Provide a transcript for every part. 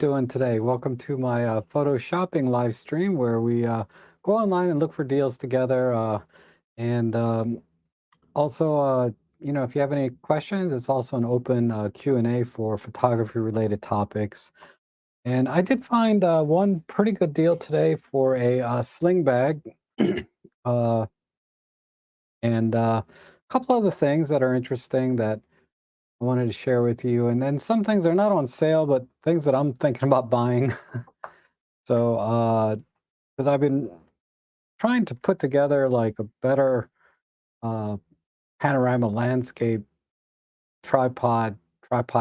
Doing today? Welcome to my photo shopping live stream where we go online and look for deals together. And also, if you have any questions, it's also an open Q&A for photography related topics. And I did find one pretty good deal today for a sling bag uh, and a couple other things that are interesting that I wanted to share with you. And then some things are not on sale, but things that I'm thinking about buying. So, because I've been trying to put together like a better uh, panorama landscape tripod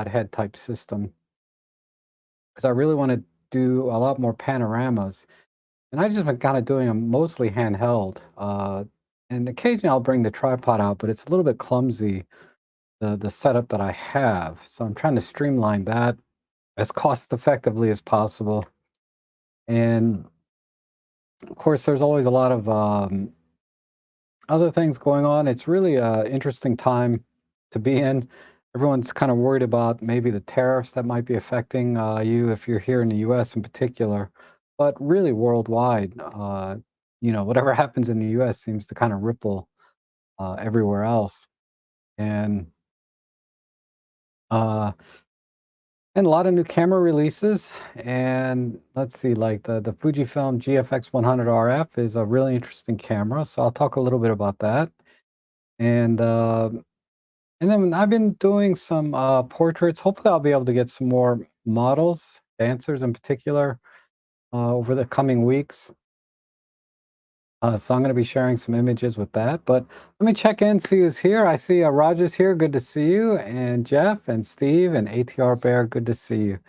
head type system because I really want to do a lot more panoramas. And I've just been kind of doing them mostly handheld. And occasionally I'll bring the tripod out, but it's a little bit clumsy, the setup that I have. So I'm trying to streamline that as cost effectively as possible. And of course, there's always a lot of other things going on. It's really a interesting time to be in. Everyone's kind of worried about maybe the tariffs that might be affecting you if you're here in the U.S. in particular, but really worldwide. Whatever happens in the U.S. seems to kind of ripple everywhere else, and uh, and a lot of new camera releases. And let's see, like the Fujifilm GFX 100 RF is a really interesting camera, so I'll talk a little bit about that. And And then I've been doing some portraits. Hopefully, I'll be able to get some more models, dancers in particular, over the coming weeks. So I'm going to be sharing some images with that. But let me check in, see who's here. I see Roger's here. Good to see you. And Jeff and Steve and ATR Bear. Good to see you.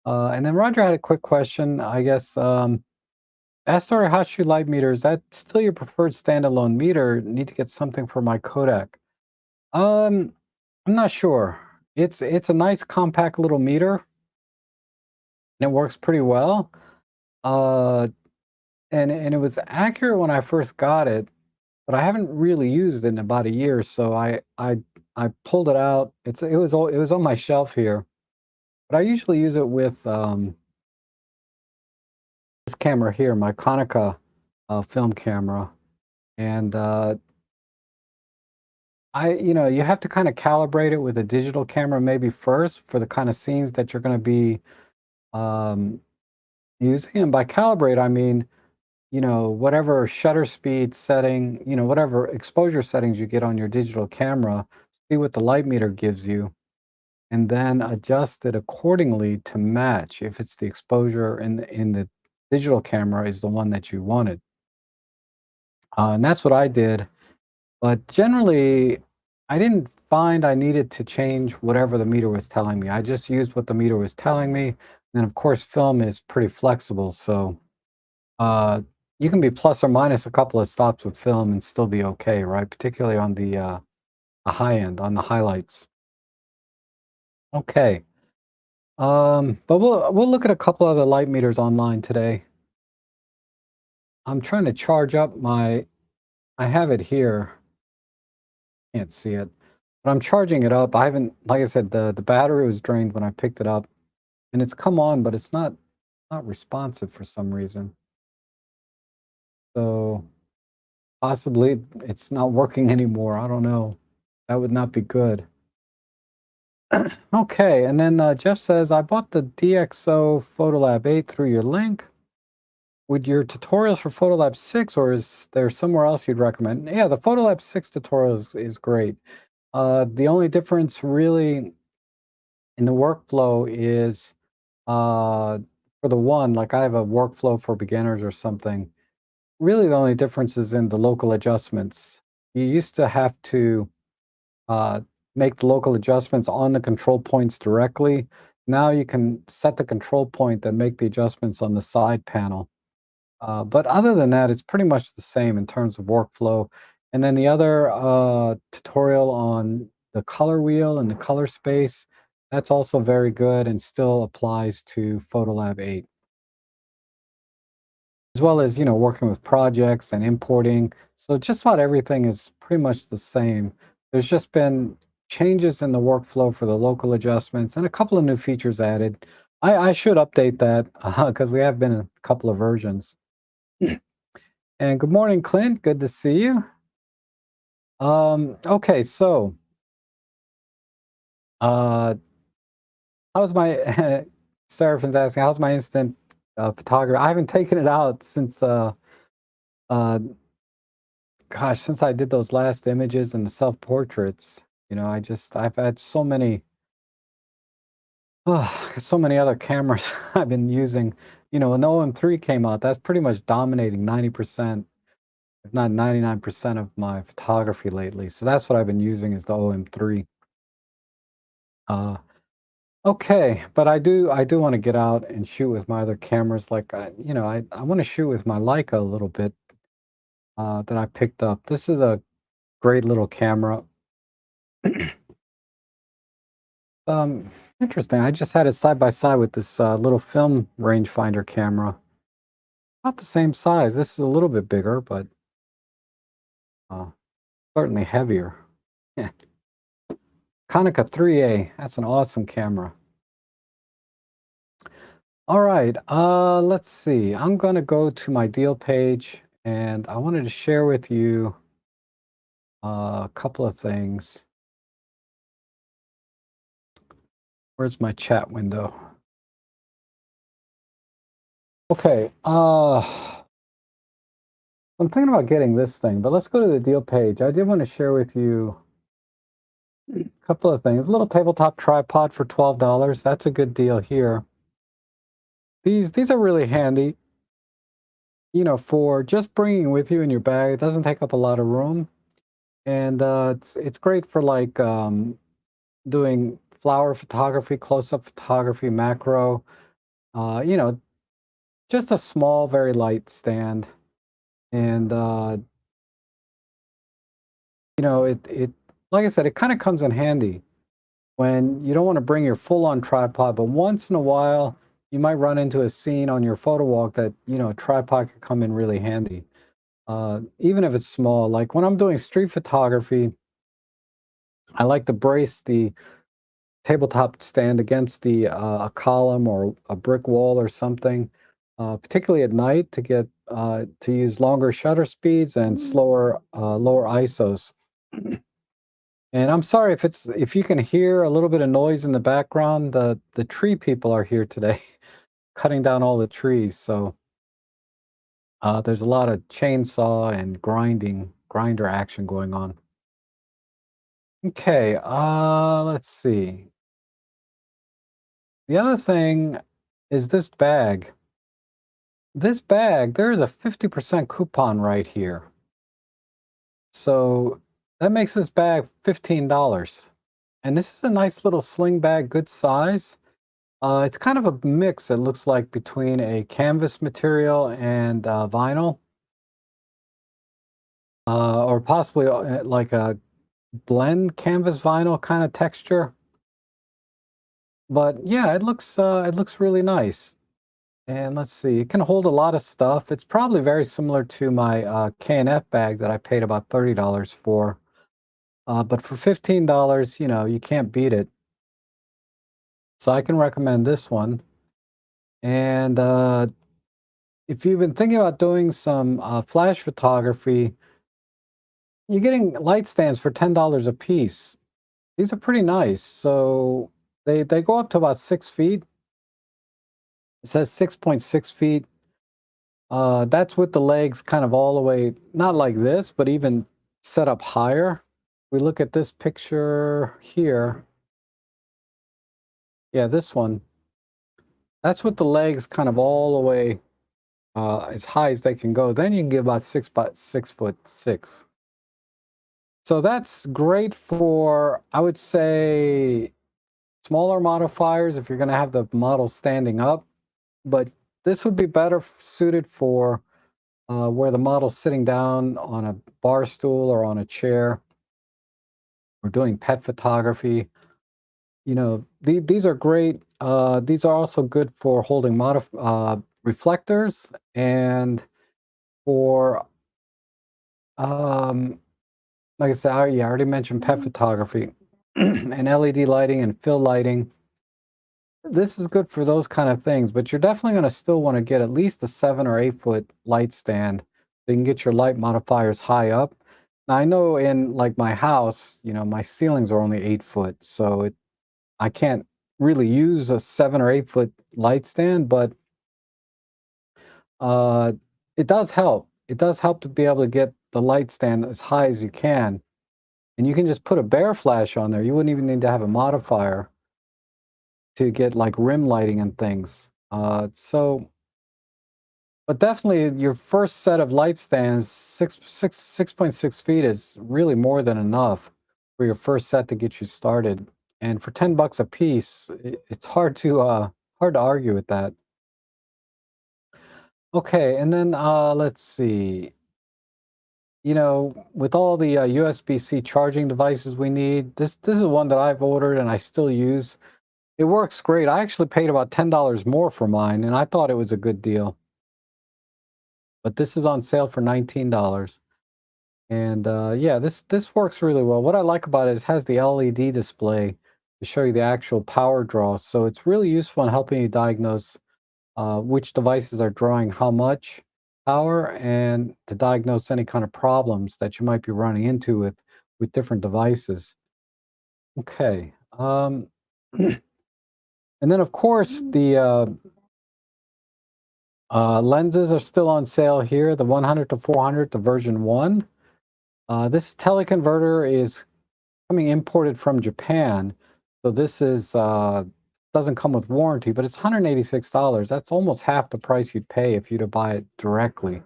And then Roger had a quick question. I guess Astor Hashi light meter, is that still your preferred standalone meter? Need to get something for my Kodak. Um, I'm not sure. It's a nice compact little meter, and it works pretty well. Uh, and it was accurate when I first got it, but I haven't really used it in about a year, so I pulled it out. It was on my shelf here, but I usually use it with this camera here, my Konica film camera, and you have to kind of calibrate it with a digital camera maybe first for the kind of scenes that you're going to be um, using. And by calibrate, I mean, whatever shutter speed setting, whatever exposure settings you get on your digital camera, see what the light meter gives you, and then adjust it accordingly to match if it's the exposure in the digital camera is the one that you wanted. And that's what I did. But generally, I didn't find I needed to change whatever the meter was telling me. I just used what the meter was telling me. And of course, film is pretty flexible. So uh, you can be plus or minus a couple of stops with film and still be okay, right? Particularly on the high end, on the highlights. Okay. But we'll look at a couple other light meters online today. I'm trying to charge up I have it here. Can't see it, but I'm charging it up. I haven't, like I said, the battery was drained when I picked it up, and it's come on, but it's not responsive for some reason. So possibly it's not working anymore. I don't know. That would not be good. Okay, and then Jeff says, I bought the DxO Photolab 8 through your link. Would your tutorials for Photolab 6, or is there somewhere else you'd recommend? Yeah, the Photolab 6 tutorial is great. The only difference really in the workflow is for the one, like I have a workflow for beginners or something. Really, the only difference is in the local adjustments. You used to have to uh, make the local adjustments on the control points directly. Now you can set the control point and make the adjustments on the side panel. But other than that, it's pretty much the same in terms of workflow. And then the other tutorial on the color wheel and the color space, that's also very good and still applies to Photolab 8. As well as, working with projects and importing. So just about everything is pretty much the same. There's just been changes in the workflow for the local adjustments and a couple of new features added. I should update that because we have been in a couple of versions. And good morning, Clint. Good to see you. Okay, so uh, how's my Seraphine's asking, how's my instant photography? I haven't taken it out since uh, gosh, since I did those last images and the self portraits. I've had so many so many other cameras I've been using. When the OM3 came out, that's pretty much dominating 90%, if not 99% of my photography lately. So that's what I've been using is the OM3. Uh, okay, but I do want to get out and shoot with my other cameras. Like I want to shoot with my Leica a little bit that I picked up. This is a great little camera. Um, Interesting. I just had it side by side with this little film rangefinder camera. Not the same size. This is a little bit bigger, but uh, certainly heavier. Yeah. Konica 3A. That's an awesome camera. All right. Let's see. I'm gonna go to my deal page, and I wanted to share with you a couple of things. Where's my chat window? Okay. I'm thinking about getting this thing, but let's go to the deal page. I did want to share with you a couple of things. A little tabletop tripod for $12. That's a good deal here. These are really handy, for just bringing with you in your bag. It doesn't take up a lot of room, and it's great for like doing flower photography, close-up photography, macro. Uh, you know, just a small, very light stand, and it like I said, it kind of comes in handy when you don't want to bring your full-on tripod, but once in a while you might run into a scene on your photo walk that a tripod could come in really handy. Even if it's small, like when I'm doing street photography, I like to brace the tabletop stand against a column or a brick wall or something, particularly at night to get to use longer shutter speeds and slower lower ISOs. And I'm sorry if you can hear a little bit of noise in the background. The tree people are here today, cutting down all the trees. So there's a lot of chainsaw and grinder action going on. Okay, let's see. The other thing is this bag. This bag, there is a 50% coupon right here. So that makes this bag $15. And this is a nice little sling bag, good size. It's kind of a mix, it looks like, between a canvas material and vinyl, or possibly like a blend canvas vinyl kind of texture. But yeah, it looks really nice. And let's see, it can hold a lot of stuff. It's probably very similar to my K&F bag that I paid about $30 for. But for $15, you can't beat it. So I can recommend this one. And if you've been thinking about doing some flash photography, you're getting light stands for $10 a piece. These are pretty nice. So they go up to about 6 feet. It says 6.6 feet. That's with the legs kind of all the way, not like this, but even set up higher. We look at this picture here. Yeah, this one. That's with the legs kind of all the way as high as they can go. Then you can get about 6'6". So that's great for, I would say, smaller modifiers if you're going to have the model standing up. But this would be better suited for where the model's sitting down on a bar stool or on a chair. We're doing pet photography. These are great. These are also good for holding reflectors and for, um, like I said, I already mentioned pet photography and LED lighting and fill lighting. this is good for those kind of things, but you're definitely going to still want to get at least a 7 or 8 foot light stand so you can get your light modifiers high up. Now, I know in like my house, my ceilings are only 8 foot, so I can't really use a 7 or 8 foot light stand, but uh, it does help. It does help to be able to get the light stand as high as you can, and you can just put a bare flash on there. You wouldn't even need to have a modifier to get like rim lighting and things. But definitely your first set of light stands, 6.6 feet is really more than enough for your first set to get you started. And for $10 a piece, it's hard to argue with that. Okay, and then let's see. With all the USB-C charging devices we need, this is one that I've ordered and I still use. It works great. I actually paid about $10 more for mine, and I thought it was a good deal. But this is on sale for $19. And yeah, this works really well. What I like about it is it has the LED display to show you the actual power draw. So it's really useful in helping you diagnose which devices are drawing how much power and to diagnose any kind of problems that you might be running into with different devices. Okay. And then of course the lenses are still on sale here. The 100 to 400, the version 1. This teleconverter is coming imported from Japan. So this is doesn't come with warranty, but it's $186. That's almost half the price you'd pay if you'd buy it directly.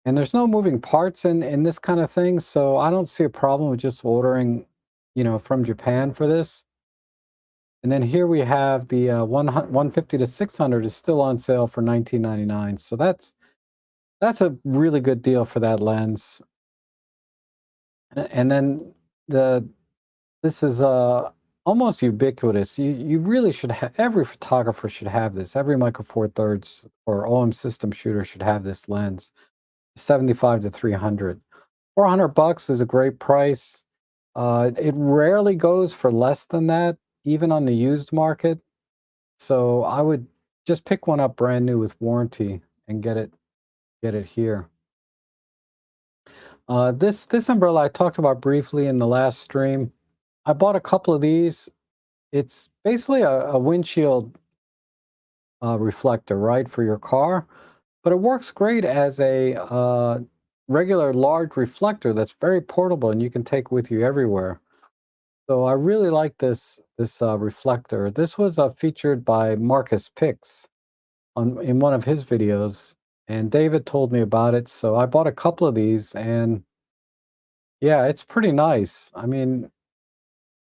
And there's no moving parts in this kind of thing, so I don't see a problem with just ordering, from Japan for this. And then here we have the 150 to 600 is still on sale for 19.99. So that's a really good deal for that lens. And then the this is almost ubiquitous. You really should have every photographer should have this. Every Micro Four Thirds or OM system shooter should have this lens. 75 to 300. $400 is a great price. It rarely goes for less than that, even on the used market. So I would just pick one up brand new with warranty and get it here. This umbrella I talked about briefly in the last stream. I bought a couple of these. It's basically a windshield reflector, right, for your car, but it works great as a regular large reflector that's very portable and you can take with you everywhere. So I really like this reflector. This was featured by Marcus Pix in one of his videos, and David told me about it. So I bought a couple of these, and yeah, it's pretty nice. I mean,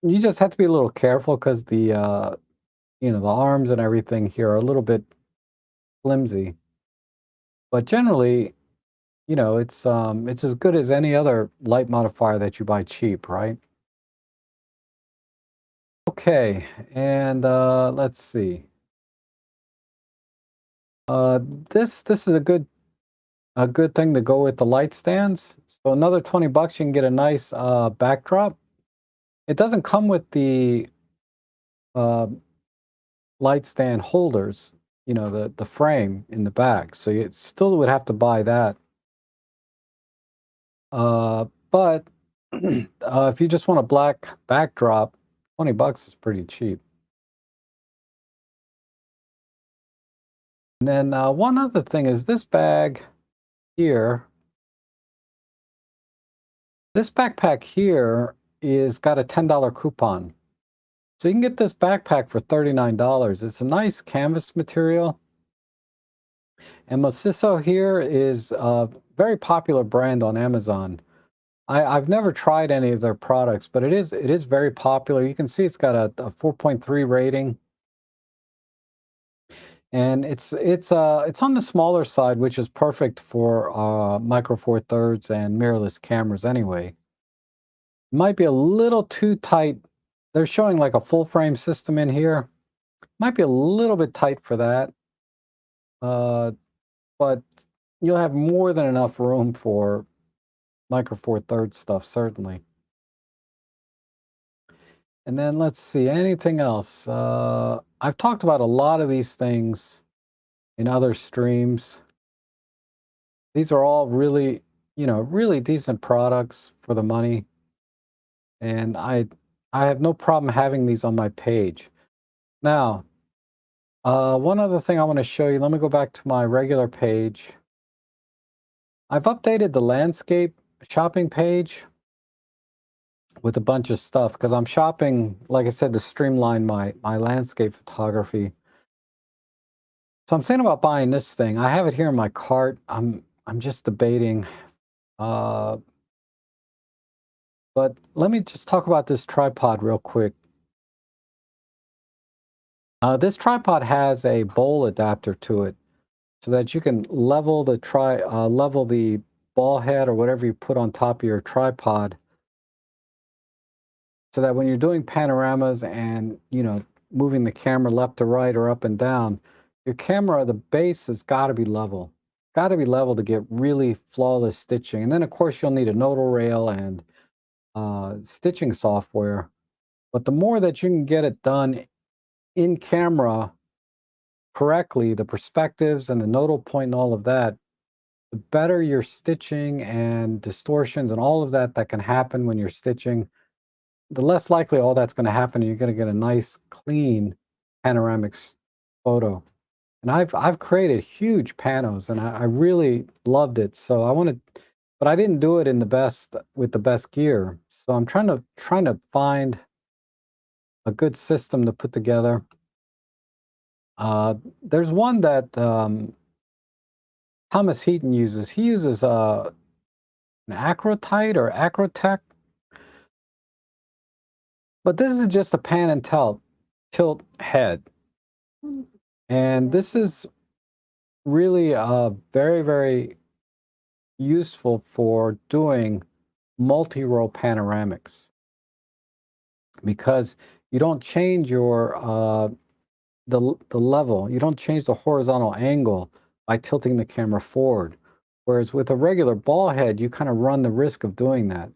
you just have to be a little careful because the arms and everything here are a little bit flimsy. But generally, it's as good as any other light modifier that you buy cheap, right? Okay, and let's see. Uh, this is a good thing to go with the light stands. So another $20, you can get a nice backdrop. It doesn't come with the uh, light stand holders, the frame in the back. So you still would have to buy that. But if you just want a black backdrop, $20 is pretty cheap. And then one other thing is this bag here. This backpack here is got a $10 coupon. So you can get this backpack for $39. It's a nice canvas material. And Mosiso here is a very popular brand on Amazon. I've never tried any of their products, but it is very popular. You can see it's got a 4.3 rating. And it's on the smaller side, which is perfect for Micro Four Thirds and mirrorless cameras anyway. Might be a little too tight. They're showing like a full frame system in here. Might be a little bit tight for that, uh, but you'll have more than enough room for Micro Four Thirds stuff, certainly. And then let's see, anything else? I've talked about a lot of these things in other streams. These are all really, really decent products for the money, and I have no problem having these on my page. Now, one other thing I want to show you. Let me go back to my regular page. I've updated the landscape shopping page with a bunch of stuff because I'm shopping, like I said, to streamline my landscape photography. So I'm thinking about buying this thing. I have it here in my cart. I'm just debating. Uh, but let me just talk about this tripod real quick. This tripod has a bowl adapter to it, so that you can level the ball head or whatever you put on top of your tripod, so that when you're doing panoramas and moving the camera left to right or up and down, your camera, the base has got to be level. Got to be level to get really flawless stitching. And then of course you'll need a nodal rail and stitching software. But the more that you can get it done in camera correctly, the perspectives and the nodal point and all of that, the better your stitching and distortions and all of that that can happen when you're stitching, the less likely all that's going to happen, and you're going to get a nice, clean panoramic photo. And I've created huge panos, and I really loved it. So I wanted, but I didn't do it in the best with the best gear. So I'm trying to find a good system to put together. There's one that Thomas Heaton uses. He uses an Acrotite or Acrotech, but this is just a pan and tilt head. And this is really very, very useful for doing multi-row panoramics because you don't change your the level. You don't change the horizontal angle by tilting the camera forward. Whereas with a regular ball head, you kind of run the risk of doing that.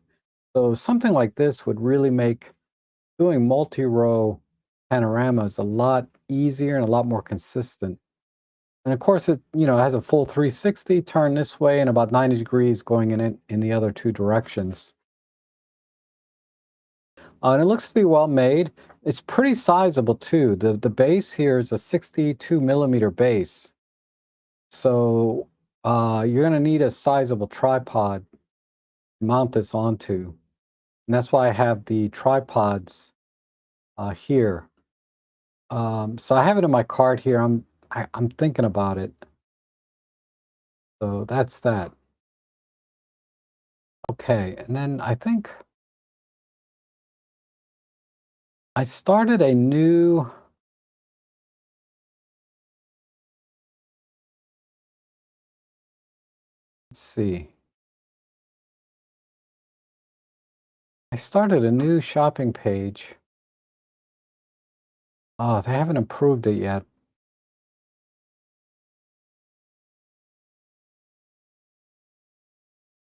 So something like this would really make doing multi-row panoramas a lot easier and a lot more consistent. And of course, it has a full 360 turn this way and about 90 degrees going in the other two directions. And it looks to be well made. It's pretty sizable too. The base here is a 62 millimeter base, so you're going to need a sizable tripod to mount this onto, and that's why I have the tripods here. So I have it in my cart here. I'm thinking about it. So that's that. Okay, and then I think I started a new, let's see. I started a new shopping page. Oh, they haven't approved it yet.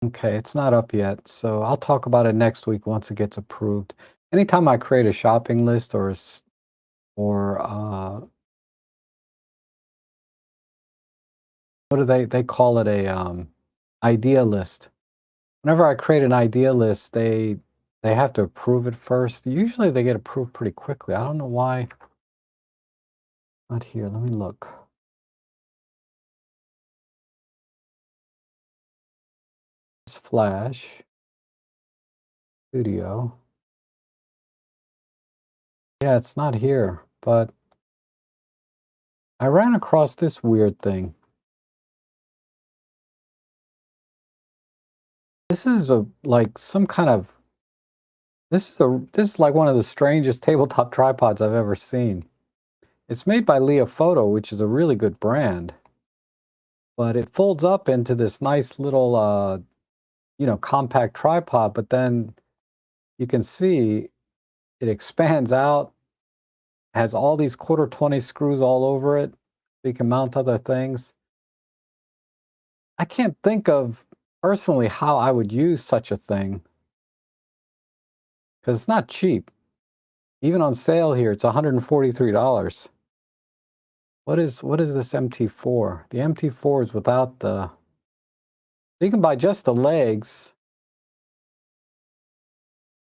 Okay, it's not up yet, so I'll talk about it next week once it gets approved. Anytime I create a shopping list or what do they call it, a idea list. Whenever I create an idea list, they have to approve it first. Usually they get approved pretty quickly. I don't know why. Not here. Let me look. It's Flash Studio. Yeah, it's not here, but I ran across this weird thing. This is like some kind of this is like one of the strangest tabletop tripods I've ever seen. It's made by Leofoto, which is a really good brand, but it folds up into this nice little compact tripod, but then you can see it expands out, has all these quarter 20 screws all over it, so you can mount other things. I can't think of personally how I would use such a thing because it's not cheap. Even on sale here, it's $143. What is this MT4? The MT4 is without the you can buy just the legs,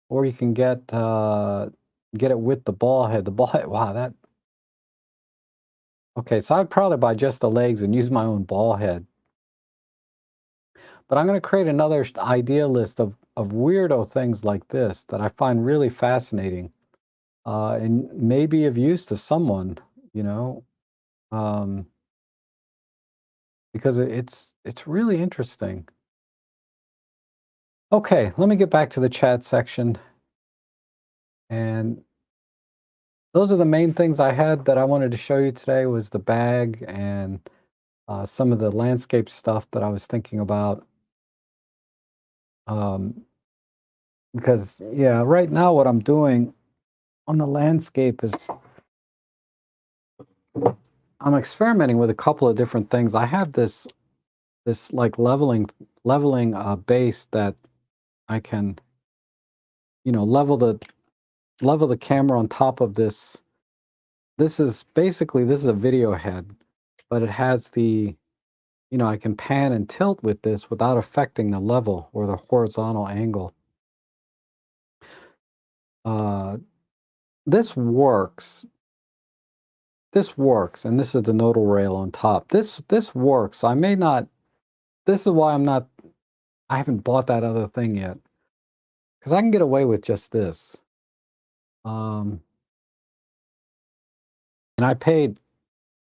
or you can get it with the ball head. The ball head, wow, that okay, so I'd probably buy just the legs and use my own ball head. But I'm gonna create another idea list of weirdo things like this that I find really fascinating, and maybe of use to someone, you know, um, because it's really interesting. Okay, let me get back to the chat section, and those are the main things I had that I wanted to show you today was the bag and some of the landscape stuff that I was thinking about. Um, because yeah, right now what I'm doing on the landscape is I'm experimenting with a couple of different things. I have this like leveling base that I can, level the camera on top of this. This is a video head, but it has I can pan and tilt with this without affecting the level or the horizontal angle. Uh, this works. This works, and this is the nodal rail on top. This works. I may not. This is why I haven't bought that other thing yet, because I can get away with just this. Um, and I paid.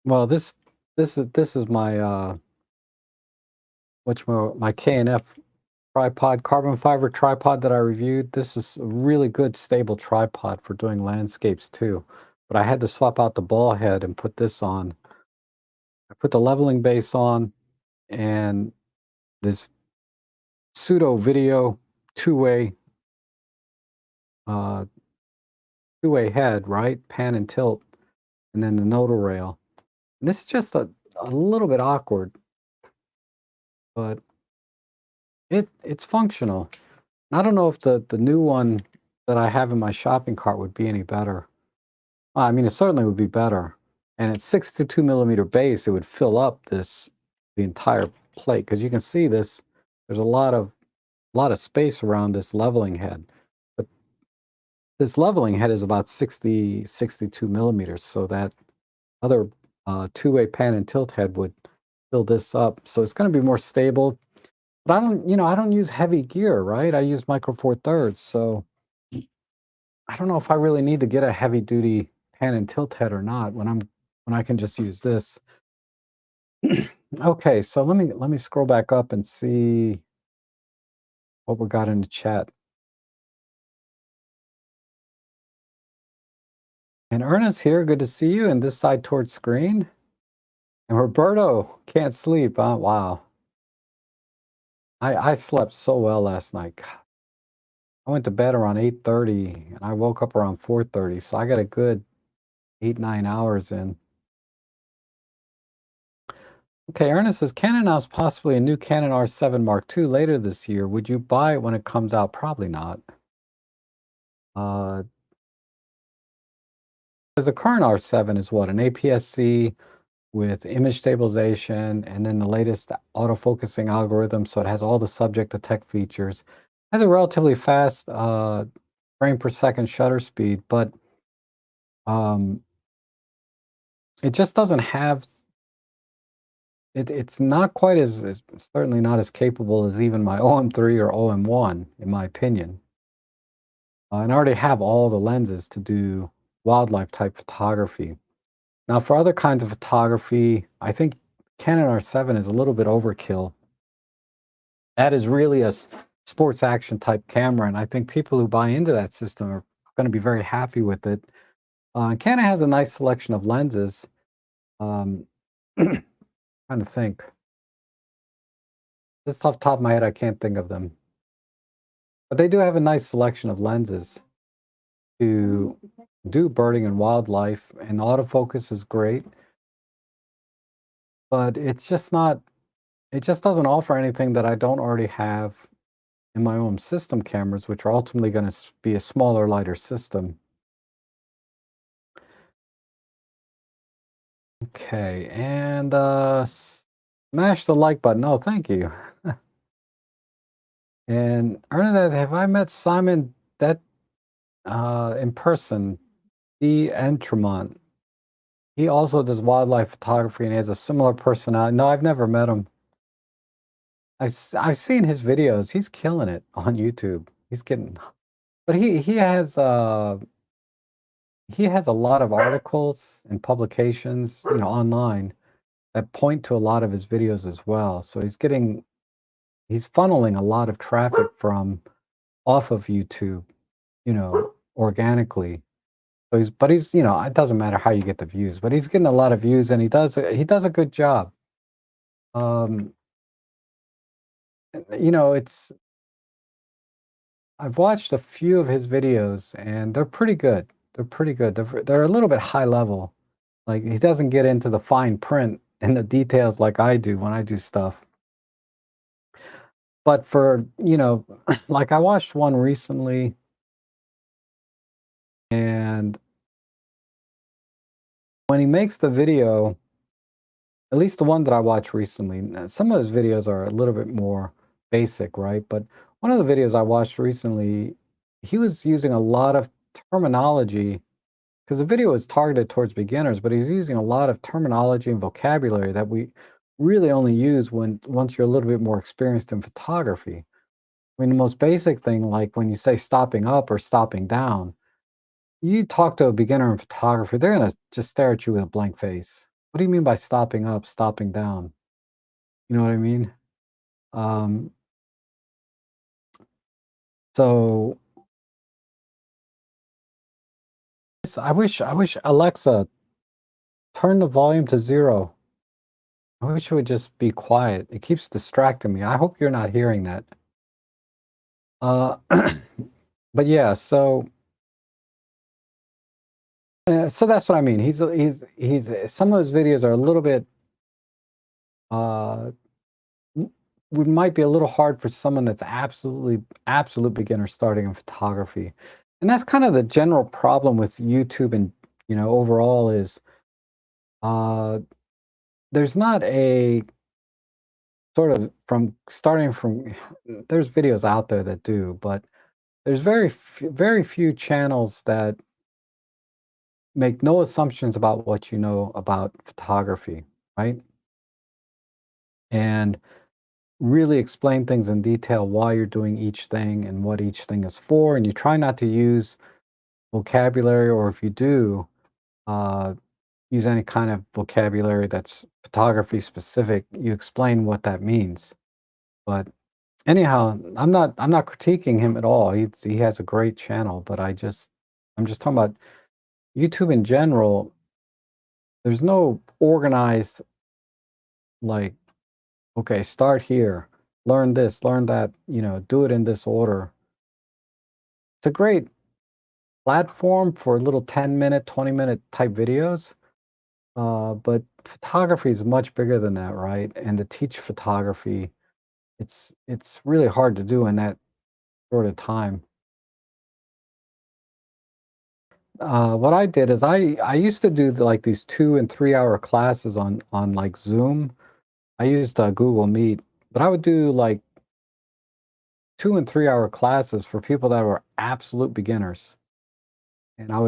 Well, this is my my KNF tripod, carbon fiber tripod that I reviewed. This is a really good stable tripod for doing landscapes too. But I had to swap out the ball head and put this on. I put the leveling base on and this pseudo video two-way uh two-way head, right? Pan and tilt, and then the nodal rail. And this is just a little bit awkward, but it's functional. I don't know if the new one that I have in my shopping cart would be any better. I mean, it certainly would be better. And at 62 millimeter base, it would fill up the entire plate because you can see this. There's a lot of space around this leveling head, but this leveling head is about 62 millimeters, so that other two-way pan and tilt head would fill this up. So it's going to be more stable. But I don't use heavy gear, right? I use micro four thirds, so I don't know if I really need to get a heavy duty pan and tilt head or not when I can just use this. Okay, so let me scroll back up and see what we got in the chat. And Ernest here, good to see you. And this side towards screen. And Roberto can't sleep. Huh? Wow. I slept so well last night. God, I went to bed around 8:30 and I woke up around 4:30. So I got a good 8, 9 hours in. Okay, Ernest says Canon announced possibly a new Canon R7 Mark II later this year. Would you buy it when it comes out? Probably not. Uh, because the current R7 is what? An APS-C with image stabilization and then the latest autofocusing algorithm, so it has all the subject to tech features. It has a relatively fast frame per second shutter speed, but um, it just doesn't have it's not quite as certainly not as capable as even my OM3 or OM1, in my opinion. And I already have all the lenses to do wildlife type photography. Now, for other kinds of photography, I think Canon R7 is a little bit overkill. That is really a sports action type camera, and I think people who buy into that system are going to be very happy with it. Canon has a nice selection of lenses. Um, trying to think. Just off the top of my head, I can't think of them. But they do have a nice selection of lenses to do birding and wildlife, and autofocus is great. But it just doesn't offer anything that I don't already have in my own system cameras, which are ultimately going to be a smaller, lighter system. Okay, and smash the like button. Oh, thank you. And Ernest, have I met Simon that in person? The Entremont. He also does wildlife photography and he has a similar personality. No, I've never met him. I've seen his videos. He's killing it on YouTube. He's getting, but he has a lot of articles and publications, online that point to a lot of his videos as well. So he's funneling a lot of traffic from off of YouTube, organically. So it doesn't matter how you get the views, but he's getting a lot of views and he does a good job. Um, it's I've watched a few of his videos and they're pretty good. They're pretty good. They're a little bit high level. Like he doesn't get into the fine print and the details like I do when I do stuff. But like I watched one recently and when he makes the video, at least the one that I watched recently, some of his videos are a little bit more basic, right? But one of the videos I watched recently, he was using a lot of terminology because the video is targeted towards beginners, but he's using a lot of terminology and vocabulary that we really only use once you're a little bit more experienced in photography. I mean, the most basic thing, like when you say stopping up or stopping down, you talk to a beginner in photography, they're gonna just stare at you with a blank face. What do you mean by stopping up, stopping down? You know what I mean? Um, so I wish Alexa turn the volume to 0. I wish it would just be quiet. It keeps distracting me. I hope you're not hearing that. Uh, but yeah, so that's what I mean. Some of his videos are a little bit uh m- might be a little hard for someone that's absolute beginner starting in photography. And that's kind of the general problem with YouTube and overall is uh there's not a sort of from starting from there's videos out there that do, but there's very few channels that make no assumptions about what you know about photography, right? And really explain things in detail why you're doing each thing and what each thing is for. And you try not to use vocabulary, or if you do, uh, use any kind of vocabulary that's photography specific. You explain what that means. But anyhow, I'm not critiquing him at all. He has a great channel, but I'm just talking about YouTube in general. There's no organized like, okay, start here, learn this, learn that, do it in this order. It's a great platform for little 10-minute, 20-minute type videos. But photography is much bigger than that, right? And to teach photography, it's really hard to do in that short of time. What I did is I used to do like these 2 and 3 hour classes on like Zoom. I used Google Meet, but I would do like 2 and 3 hour classes for people that were absolute beginners. And I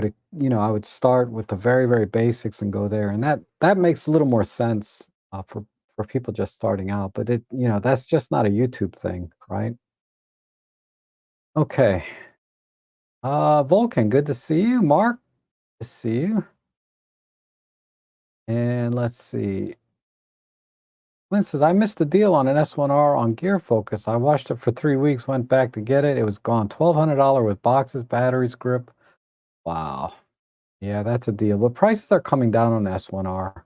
would start with the very, very basics and go there. And that makes a little more sense for people just starting out. But that's just not a YouTube thing, right? Okay. Vulcan, good to see you. Mark, good to see you. And let's see. Lynn says, I missed a deal on an S1R on Gear Focus. I watched it for 3 weeks, went back to get it. It was gone. $1,200 with boxes, batteries, grip. Wow. Yeah, that's a deal. But prices are coming down on the S1R.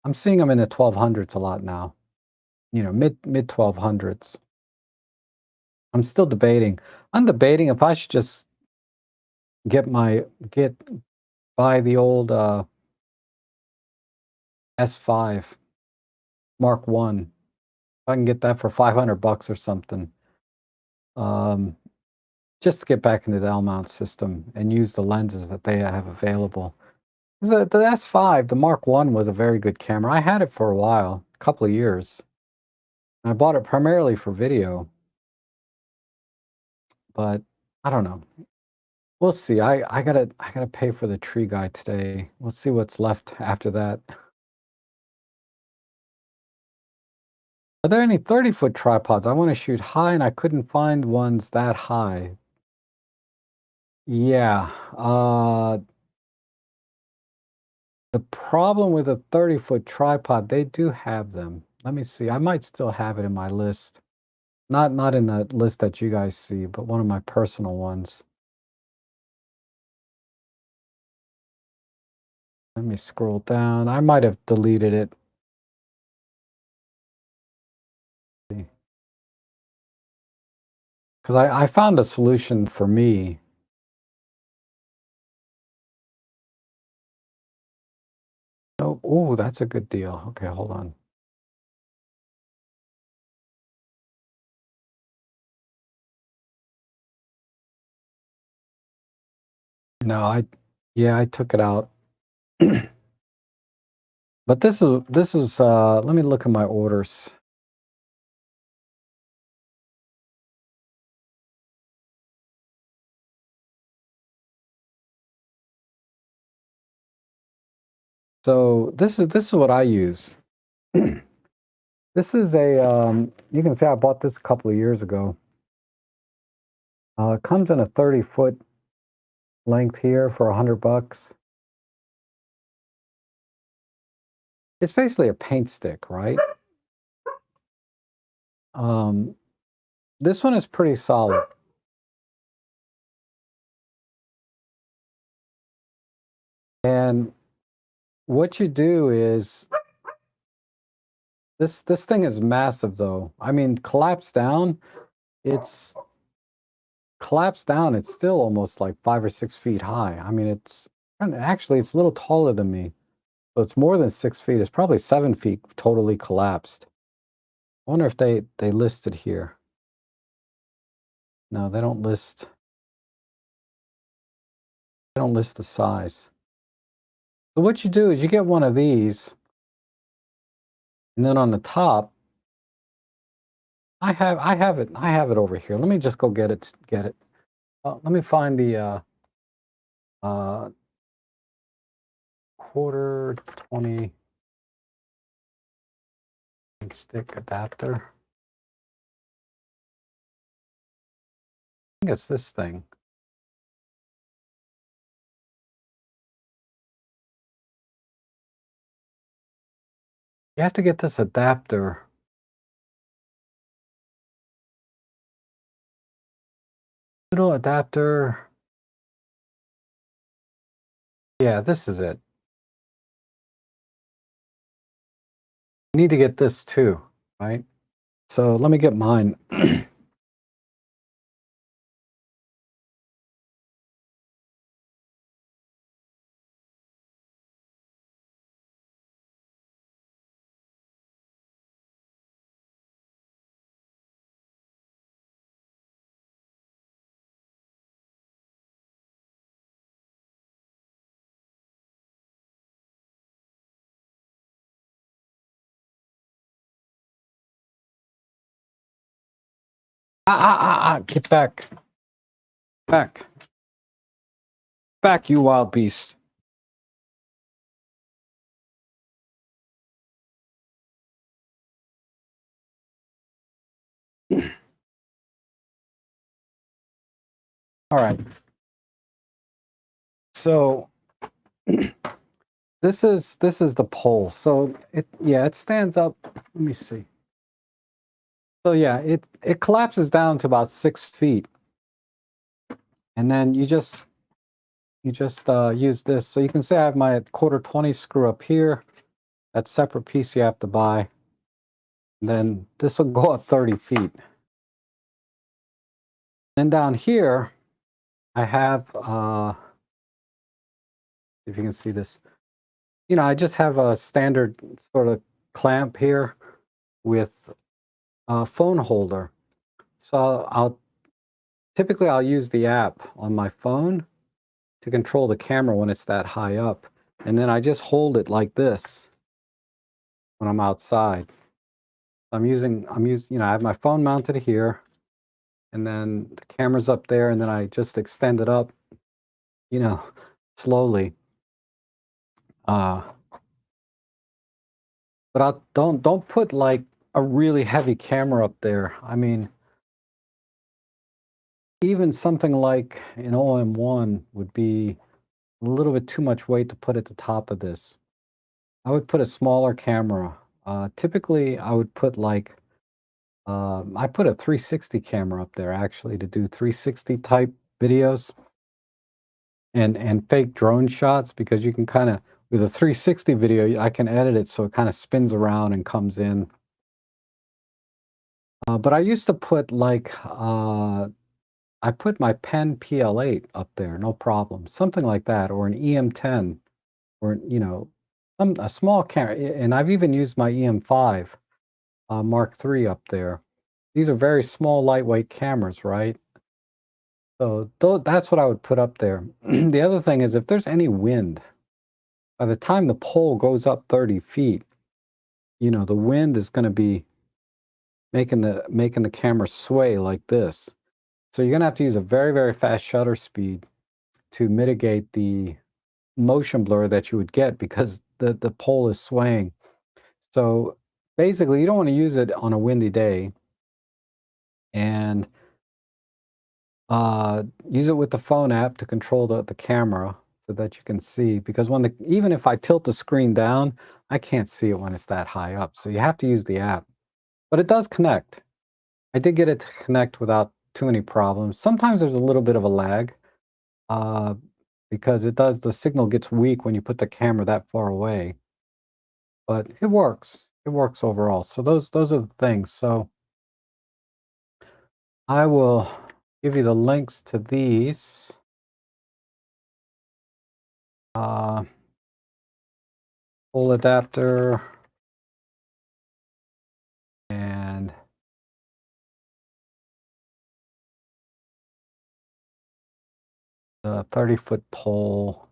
I'm seeing them in the 1200s a lot now. Mid 1200s. I'm still debating. I'm debating if I should just get buy the old S5 Mark 1. If I can get that for 500 bucks or something. Um, just to get back into the L mount system and use the lenses that they have available. The S5, the Mark One, was a very good camera. I had it for a while, a couple of years. I bought it primarily for video, but I don't know. We'll see. I gotta pay for the tree guy today. We'll see what's left after that. Are there any 30-foot tripods? I want to shoot high, and I couldn't find ones that high. Yeah. The problem with a 30-foot tripod, they do have them. Let me see. I might still have it in my list. Not in the list that you guys see, but one of my personal ones. Let me scroll down. I might have deleted it. Because I found a solution for me. Oh, that's a good deal. Okay, hold on. No, yeah, I took it out. But this is let me look at my orders. So this is what I use. This is a you can see I bought this a couple of years ago. It comes in a 30-foot length here for $100. It's basically a paint stick, right? Um, this one is pretty solid. And what you do is this thing is massive though. I mean, it's collapsed down, it's still almost like 5 or 6 feet high. I mean, and actually it's a little taller than me. So it's more than 6 feet. It's probably 7 feet totally collapsed. I wonder if they list it here. No, they don't list the size. So what you do is you get one of these, and then on the top, I have it over here. Let me just go get it. Let me find the uh quarter 20 stick adapter. I think it's this thing. You have to get this adapter. Little adapter. Yeah, this is it. You need to get this too, right? So let me get mine. Get back. Back. Back, you wild beast. All right. So this is the pole. So it stands up. Let me see. So yeah, it collapses down to about 6 feet. And then you just use this. So you can see I have my quarter 20 screw up here. That separate piece you have to buy. And then this will go up 30 feet. Then down here, I have if you can see this, I just have a standard sort of clamp here with a phone holder. So I'll use the app on my phone to control the camera when it's that high up. and then I just hold it like this when I'm outside. I have my phone mounted here, and then the camera's up there, and then I just extend it up, you know, slowly. Uh, but don't put like a really heavy camera up there. I mean, even something like an OM1 would be a little bit too much weight to put at the top of this. I would put a smaller camera. Typically, I would put like I put a 360 camera up there actually to do 360 type videos and fake drone shots because you can kind of with a 360 video I can edit it so it kind of spins around and comes in. But I used to put like I put my Pen PL8 up there, no problem, something like that, or an EM10, or a small camera. And I've even used my EM5 Mark III up there. These are very small, lightweight cameras, right? So that's what I would put up there. The other thing is if there's any wind, by the time the pole goes up 30 feet, the wind is going to be making the camera sway like this. So you're going to have to use a very, very fast shutter speed to mitigate the motion blur that you would get because the pole is swaying. So basically, you don't want to use it on a windy day, and use it with the phone app to control the camera so that you can see. Because even if I tilt the screen down, I can't see it when it's that high up. So you have to use the app, but it does connect. I did get it to connect without too many problems. Sometimes there's a little bit of a lag uh, because the signal gets weak when you put the camera that far away. But it works. It works overall. So those are the things. So I will give you the links to these. Uh, Full adapter and the 30-foot pole.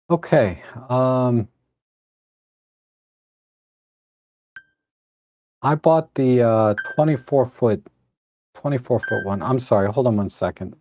Okay. I bought the 24-foot one. I'm sorry. Hold on one second.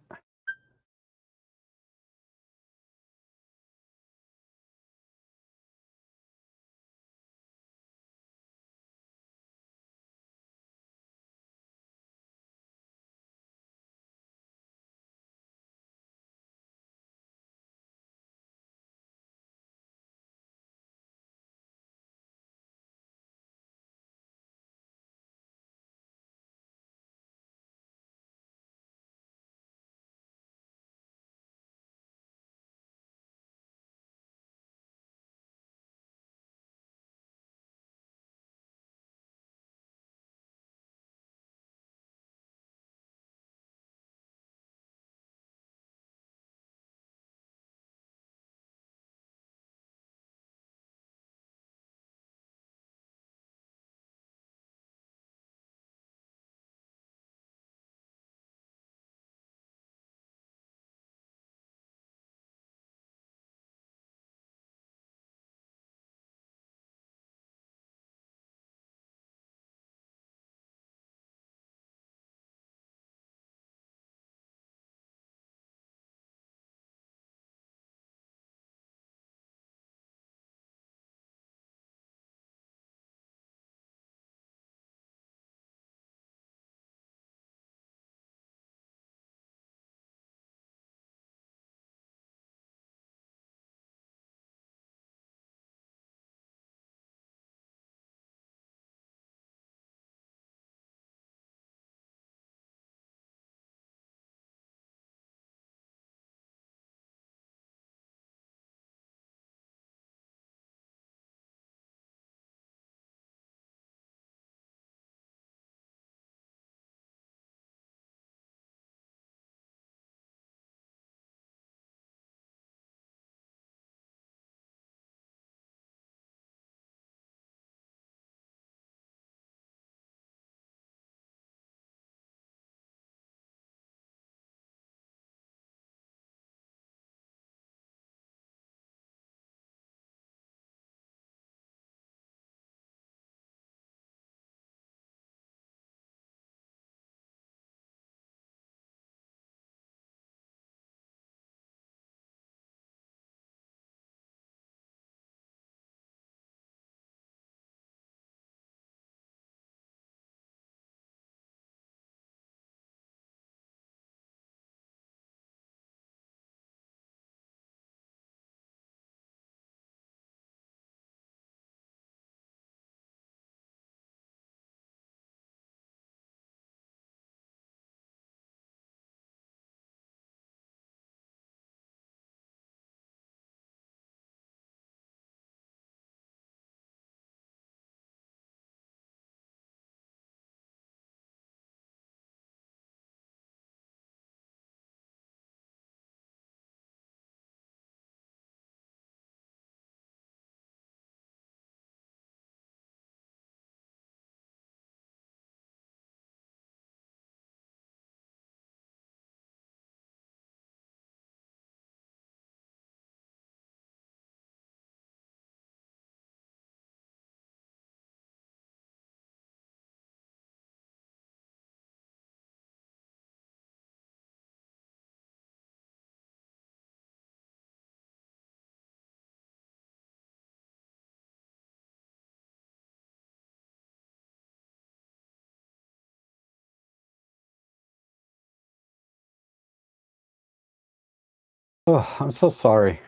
Oh, I'm so sorry.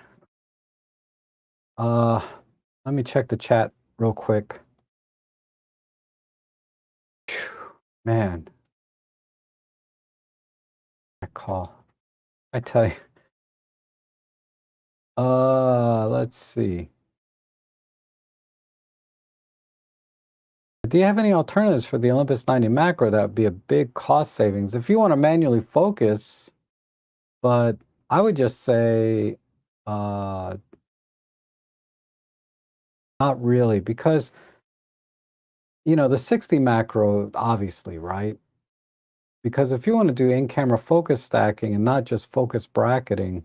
Uh, Let me check the chat real quick. Phew, man, that call. I tell you. Let's see. Do you have any alternatives for the Olympus 90 macro? That would be a big cost savings. If you want to manually focus, but I would just say, uh, not really, because the 60 macro, obviously, right? Because if you want to do in-camera focus stacking and not just focus bracketing,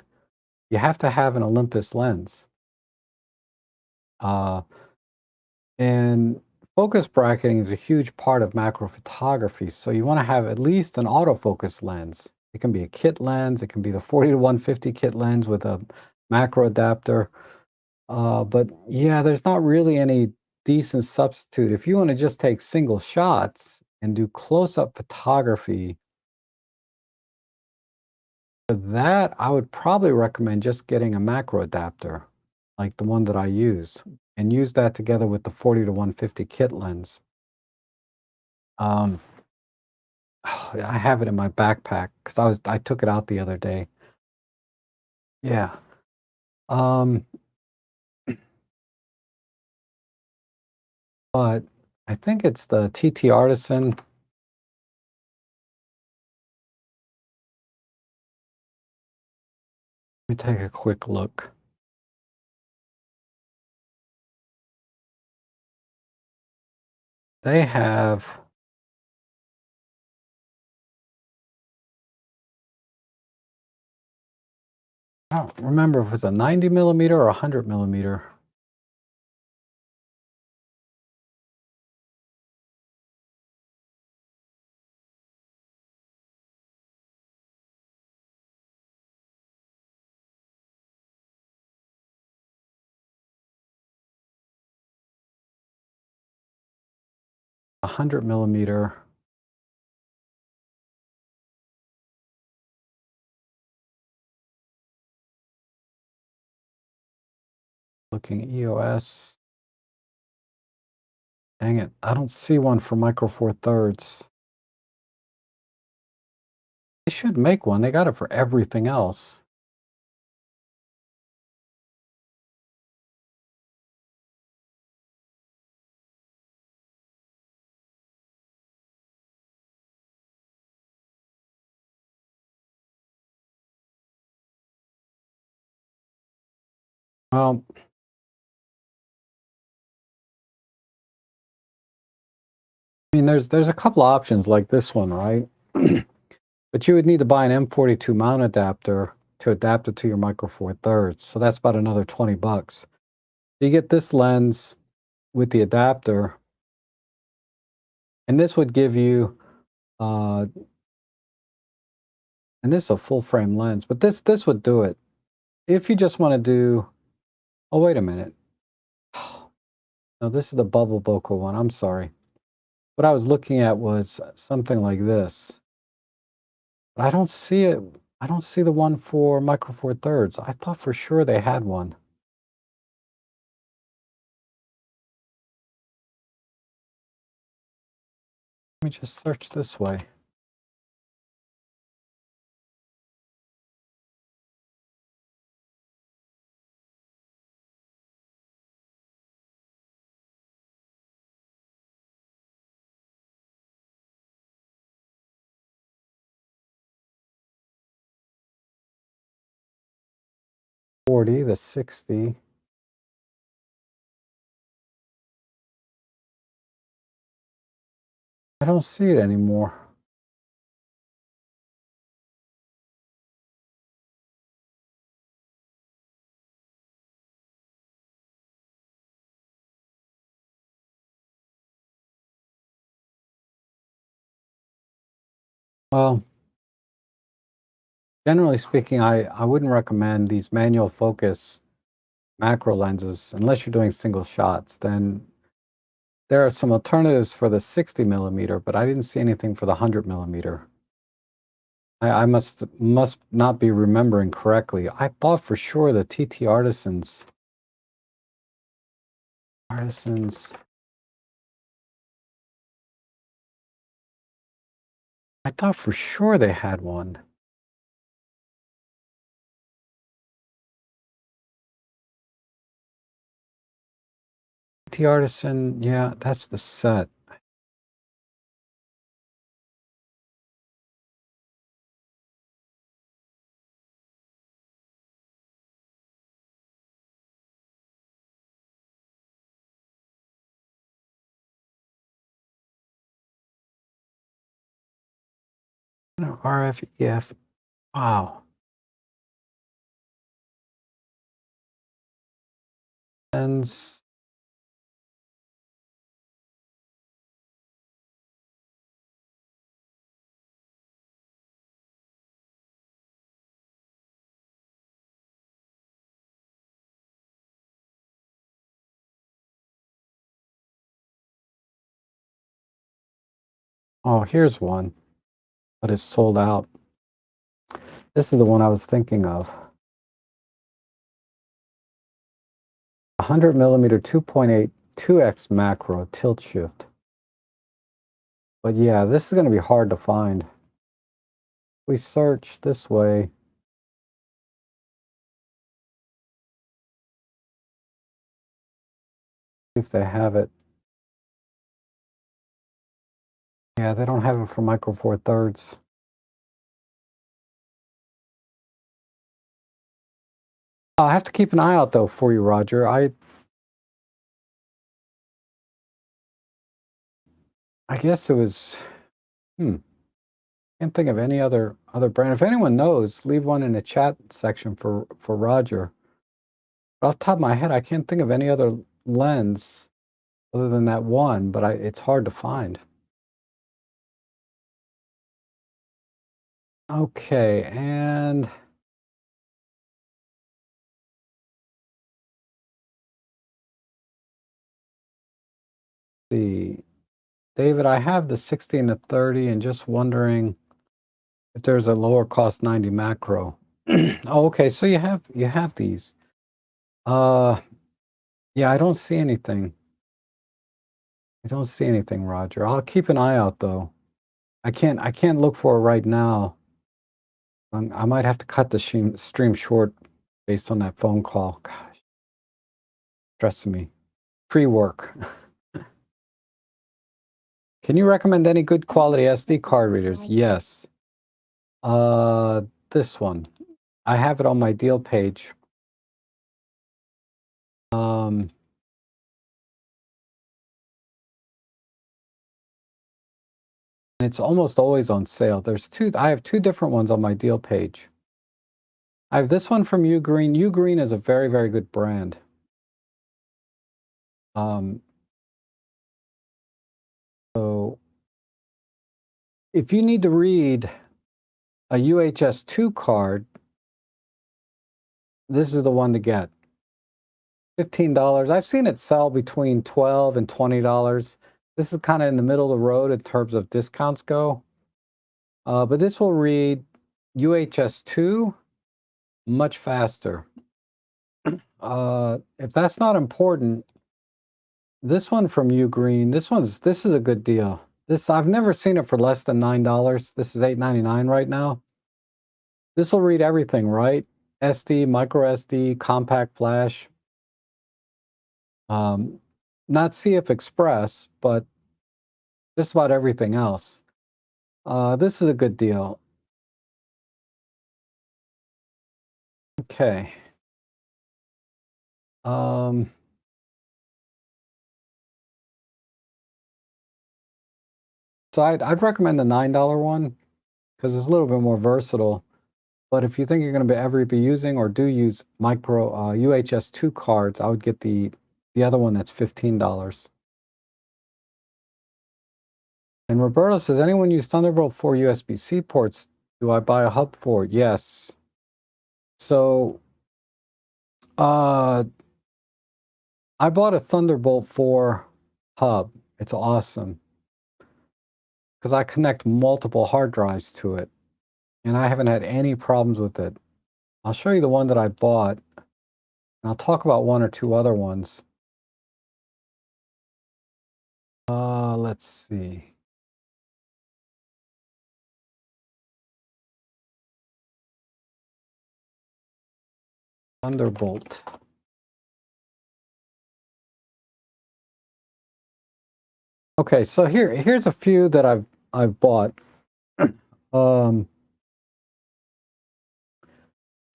you have to have an Olympus lens. Uh, and focus bracketing is a huge part of macro photography. So you want to have at least an autofocus lens. It can be a kit lens. It can be the 40 to 150 kit lens with a macro adapter. But yeah, there's not really any decent substitute. If you want to just take single shots and do close-up photography, for that, I would probably recommend just getting a macro adapter, like the one that I use, and use that together with the 40 to 150 kit lens. Um, I have it in my backpack because I took it out the other day. Yeah. Um, but I think it's the TT Artisan. Let me take a quick look. They have, I don't remember if it's a 90 millimeter or a 100 millimeter. 100 millimeter. Looking EOS. Dang it, I don't see one for Micro Four Thirds. They should make one. They got it for everything else. Well, I mean, there's a couple options like this one, right? But you would need to buy an M42 mount adapter to adapt it to your Micro Four Thirds. So that's about another 20 bucks. You get this lens with the adapter, and this would give you, uh, and this is a full frame lens, but this would do it. If you just want to do, oh, wait a minute. No, this is the bubble bokeh one. I'm sorry. What I was looking at was something like this. But I don't see it. I don't see the one for Micro Four Thirds. I thought for sure they had one. Let me just search this way. 40, the 60. I don't see it anymore. Well, generally speaking, I wouldn't recommend these manual focus macro lenses unless you're doing single shots. Then there are some alternatives for the 60 millimeter, but I didn't see anything for the 100 millimeter. I must not be remembering correctly. I thought for sure the TT Artisans. I thought for sure they had one. TT Artisan, yeah, that's the set. No, RFEF. Wow. And oh, here's one, but it's sold out. This is the one I was thinking of. 100 millimeter 2.8 2x macro tilt shift. But yeah, this is going to be hard to find. We search this way. If they have it. Yeah, they don't have it for micro four thirds. I'll have to keep an eye out though for you, Roger. I guess it was can't think of any other brand. If anyone knows, leave one in the chat section for Roger. But off the top of my head, I can't think of any other lens other than that one, but it's hard to find. Okay, and the David, I have the 16 to 30 and just wondering if there's a lower cost 90 macro. Oh, okay, so you have these. Uh yeah, I don't see anything. I don't see anything, Roger. I'll keep an eye out though. I can't look for it right now. I might have to cut the stream short based on that phone call. Gosh, stressing me. Pre-work. Can you recommend any good quality SD card readers? Yes. Uh, this one. I have it on my deal page. Um, it's almost always on sale. I have two different ones on my deal page. I have this one from Ugreen. Ugreen is a very, very good brand. Um, so if you need to read a UHS-2 card, this is the one to get. $15. I've seen it sell between $12 and $20. This is kind of in the middle of the road in terms of discounts go. But this will read UHS-2 much faster. If that's not important, this one from Ugreen, this is a good deal. I've never seen it for less than $9. This is $8.99 right now. This will read everything, right? SD, micro SD, compact flash. Not CF Express, but just about everything else. This is a good deal. Okay. Um, so I'd recommend the $9 one because it's a little bit more versatile. But if you think you're going to ever be using or do use micro UHS-2 cards, I would get the other one that's $15. And Roberto says, anyone use Thunderbolt 4 USB-C ports? Do I buy a hub for it? Yes. So I bought a Thunderbolt 4 hub. It's awesome because I connect multiple hard drives to it. and I haven't had any problems with it. I'll show you the one that I bought, and I'll talk about one or two other ones. Let's see. Thunderbolt. Okay, so here's a few that I've bought. Um,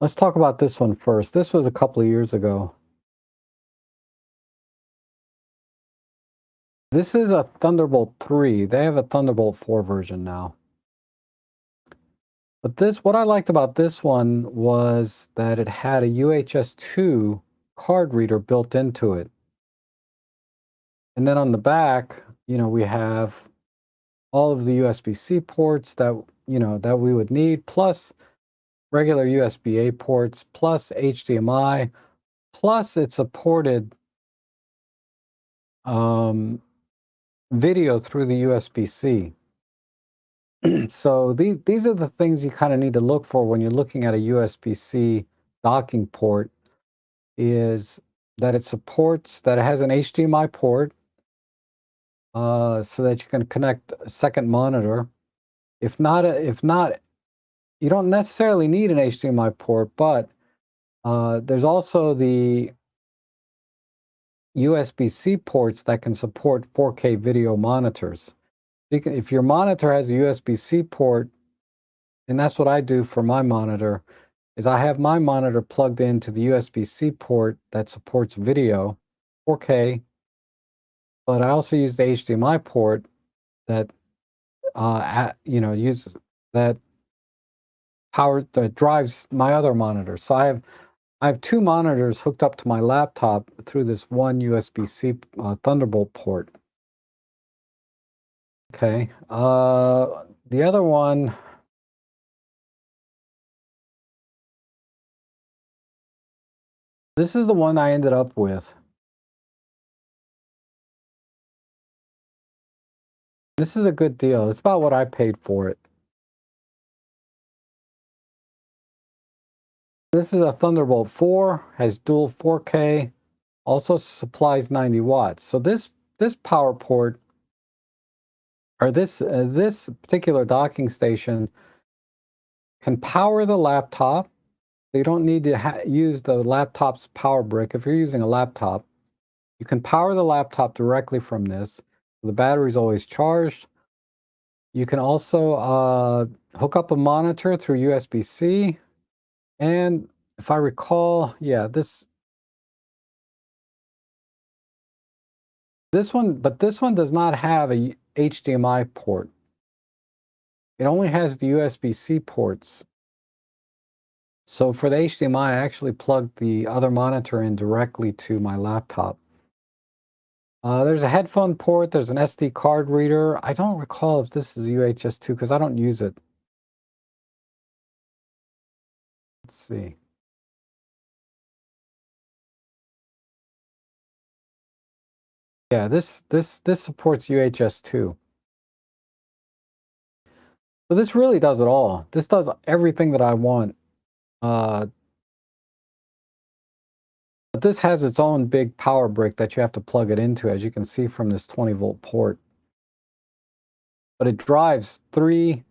let's talk about this one first. This was a couple of years ago. This is a Thunderbolt 3. They have a Thunderbolt 4 version now. But what I liked about this one was that it had a UHS-2 card reader built into it. And then on the back, we have all of the USB-C ports that we would need, plus regular USB-A ports, plus HDMI, plus it supported um, video through the USB-C. So these are the things you kind of need to look for when you're looking at a USB-C docking port, is that that it has an HDMI port, so that you can connect a second monitor. If not, you don't necessarily need an HDMI port, but there's also the USB-C ports that can support 4K video monitors. If your monitor has a USB-C port, and that's what I do for my monitor, is I have my monitor plugged into the USB-C port that supports video, 4K, but I also use the HDMI port that uses that that drives my other monitor. So I have two monitors hooked up to my laptop through this one USB-C Thunderbolt port. Okay. The other one, this is the one I ended up with. This is a good deal. It's about what I paid for it. This is a Thunderbolt 4, has dual 4K, also supplies 90 watts. So this power port, or this particular docking station, can power the laptop. So you don't need to use the laptop's power brick. If you're using a laptop, you can power the laptop directly from this. The battery is always charged. You can also hook up a monitor through USB-C. And if I recall, yeah, this one does not have a HDMI port. It only has the USB-C ports. So for the HDMI, I actually plugged the other monitor in directly to my laptop. There's a headphone port, there's an SD card reader. I don't recall if this is UHS-2 because I don't use it. Let's see. Yeah, this supports UHS-2. So this really does it all. This does everything that I want. Uh, but this has its own big power brick that you have to plug it into, as you can see from this 20-volt port. But it drives 3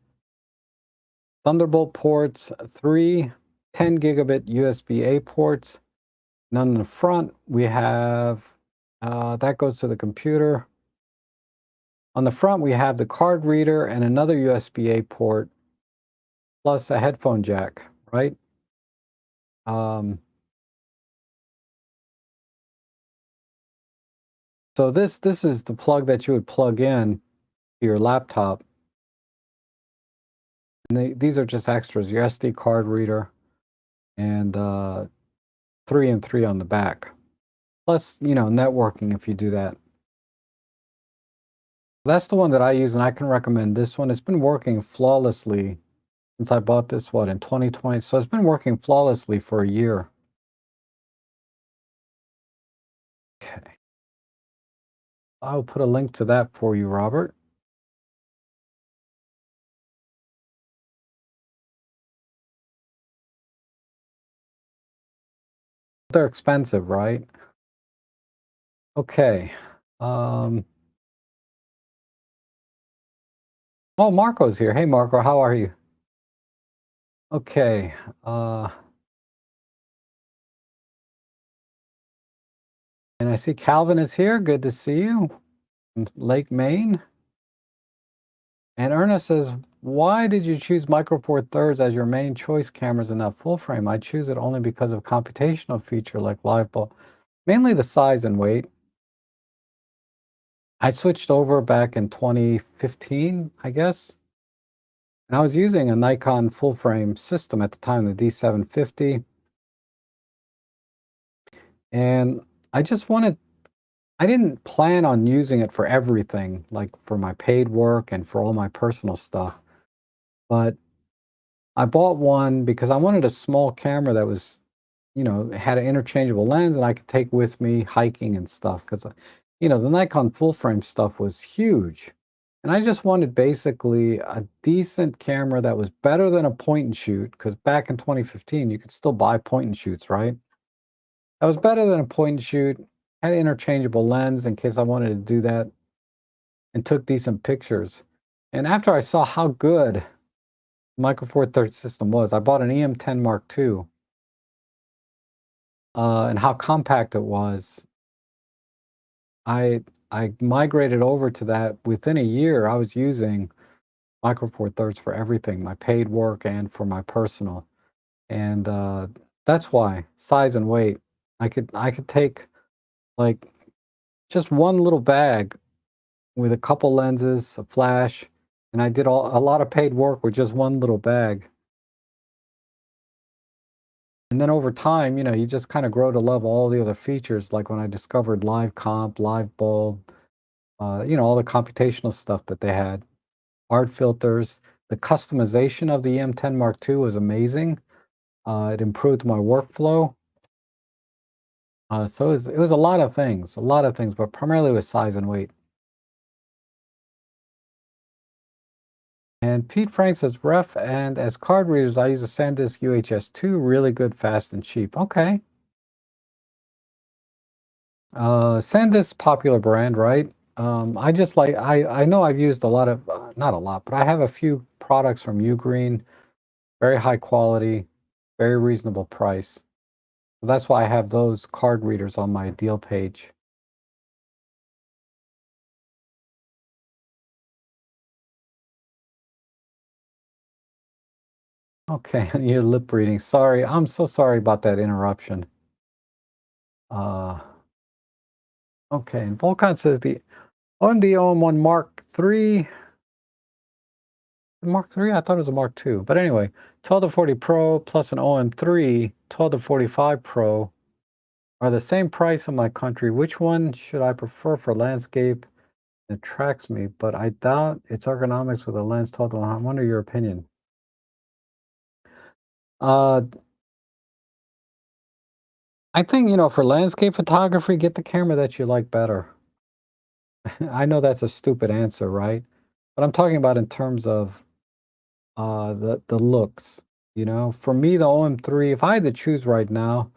Thunderbolt ports, 3 10 gigabit USB-A ports. And on the front, we have that goes to the computer. On the front, we have the card reader and another USB-A port, plus a headphone jack, right? Um, so this is the plug that you would plug in to your laptop. And these are just extras, your SD card reader and 3 and 3 on the back. Plus, networking if you do that. That's the one that I use, and I can recommend this one. It's been working flawlessly since I bought this, in 2020. So it's been working flawlessly for a year. Okay. I'll put a link to that for you, Robert. They're expensive, right? Okay. Um, oh, Marco's here. Hey, Marco, how are you? Okay. Uh, and I see Calvin is here. Good to see you. From Lake Maine. And Ernest says, why did you choose Micro Four Thirds as your main choice cameras in that full frame? I choose it only because of computational feature like live bulb. Mainly the size and weight. I switched over back in 2015, I guess. And I was using a Nikon full frame system at the time, the D750. And I just wanted, I didn't plan on using it for everything, like for my paid work and for all my personal stuff. But I bought one because I wanted a small camera that was, had an interchangeable lens and I could take with me hiking and stuff. Because, the Nikon full frame stuff was huge. And I just wanted basically a decent camera that was better than a point and shoot. Because back in 2015, you could still buy point and shoots, right? That was better than a point and shoot, had an interchangeable lens in case I wanted to do that, and took decent pictures. And after I saw how good the Micro Four Thirds system was, I bought an EM10 Mark II, and how compact it was. I I migrated over to that within a year. I was using Micro Four Thirds for everything, my paid work and for my personal. And that's why size and weight. I could take like just one little bag with a couple lenses, a flash, and I did a lot of paid work with just one little bag. And then over time, you just kind of grow to love all the other features, like when I discovered live comp, live bulb, all the computational stuff that they had, art filters. The customization of the EM10 Mark II was amazing. It improved my workflow. So it was a lot of things, but primarily with size and weight. And Pete Frank says, ref, and as card readers, I use a SanDisk UHS-2, really good, fast, and cheap. Okay. SanDisk, popular brand, right? I just like, I know I've used a lot of, not a lot, but I have a few products from Ugreen, very high quality, very reasonable price. So that's why I have those card readers on my deal page. Okay, you're lip reading. Sorry, I'm so sorry about that interruption. Uh, okay, and Volkan says the OMD OM1 Mark III, Mark III? I thought it was a Mark II. But anyway, 12 to 40 Pro plus an OM3, 12 to 45 Pro are the same price in my country. Which one should I prefer for landscape? It tracks me, but I doubt its ergonomics with a lens 12 to 100. I wonder your opinion. Uh, I think, for landscape photography, get the camera that you like better. I know that's a stupid answer, right? But I'm talking about in terms of the looks. For me, the OM3, if I had to choose right now,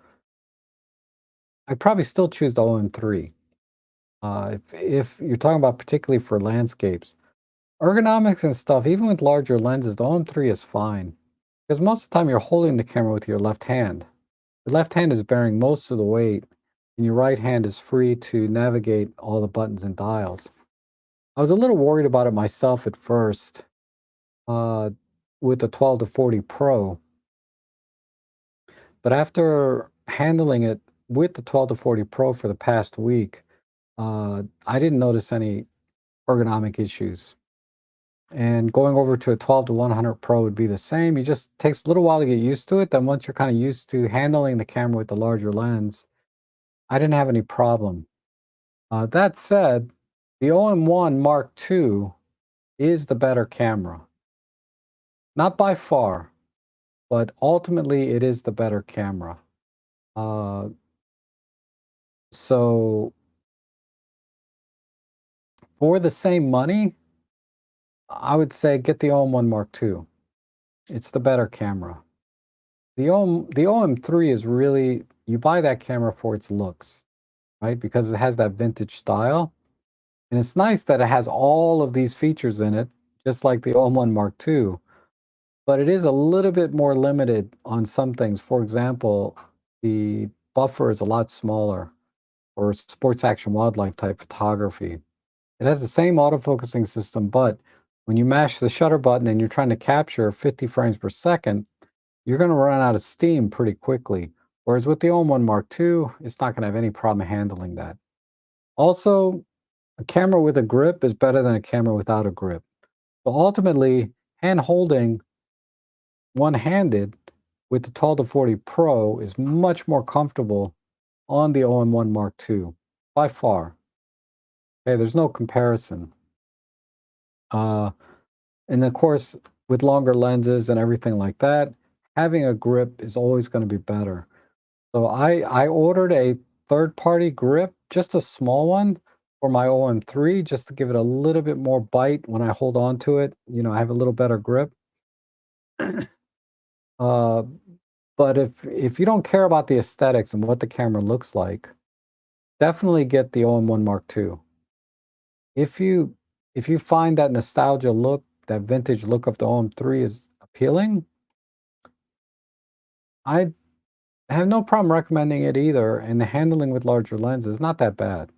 I'd probably still choose the OM3. If you're talking about particularly for landscapes, ergonomics and stuff, even with larger lenses, the OM3 is fine because most of the time you're holding the camera with your left hand. The left hand is bearing most of the weight, and your right hand is free to navigate all the buttons and dials. I was a little worried about it myself at first uh, with the 12 to 40 Pro, but after handling it with the 12 to 40 Pro for the past week, I didn't notice any ergonomic issues. And going over to a 12 to 100 Pro would be the same. It just takes a little while to get used to it. Then once you're kind of used to handling the camera with the larger lens, I didn't have any problem. That said, the OM1 Mark II is the better camera. Not by far, but ultimately it is the better camera. Uh, so for the same money, I would say get the OM1 Mark II. It's the better camera. The OM3 is really you buy that camera for its looks, right? Because it has that vintage style. And it's nice that it has all of these features in it, just like the OM1 Mark II, but it is a little bit more limited on some things. For example, the buffer is a lot smaller for sports action wildlife type photography. It has the same autofocusing system, but when you mash the shutter button and you're trying to capture 50 frames per second, you're going to run out of steam pretty quickly. Whereas with the OM1 Mark II, it's not going to have any problem handling that. Also, a camera with a grip is better than a camera without a grip. So ultimately, hand holding one-handed with the Tall to 40 Pro is much more comfortable on the OM1 Mark II, by far. Okay, there's no comparison. Uh, and of course, with longer lenses and everything like that, having a grip is always going to be better. So I ordered a third-party grip, just a small one for my OM3, just to give it a little bit more bite when I hold on to it. You know, I have a little better grip. Uh, but if you don't care about the aesthetics and what the camera looks like, definitely get the OM1 Mark II. If you if you find that nostalgia look, that vintage look of the OM3 is appealing, I have no problem recommending it either. And the handling with larger lenses is not that bad.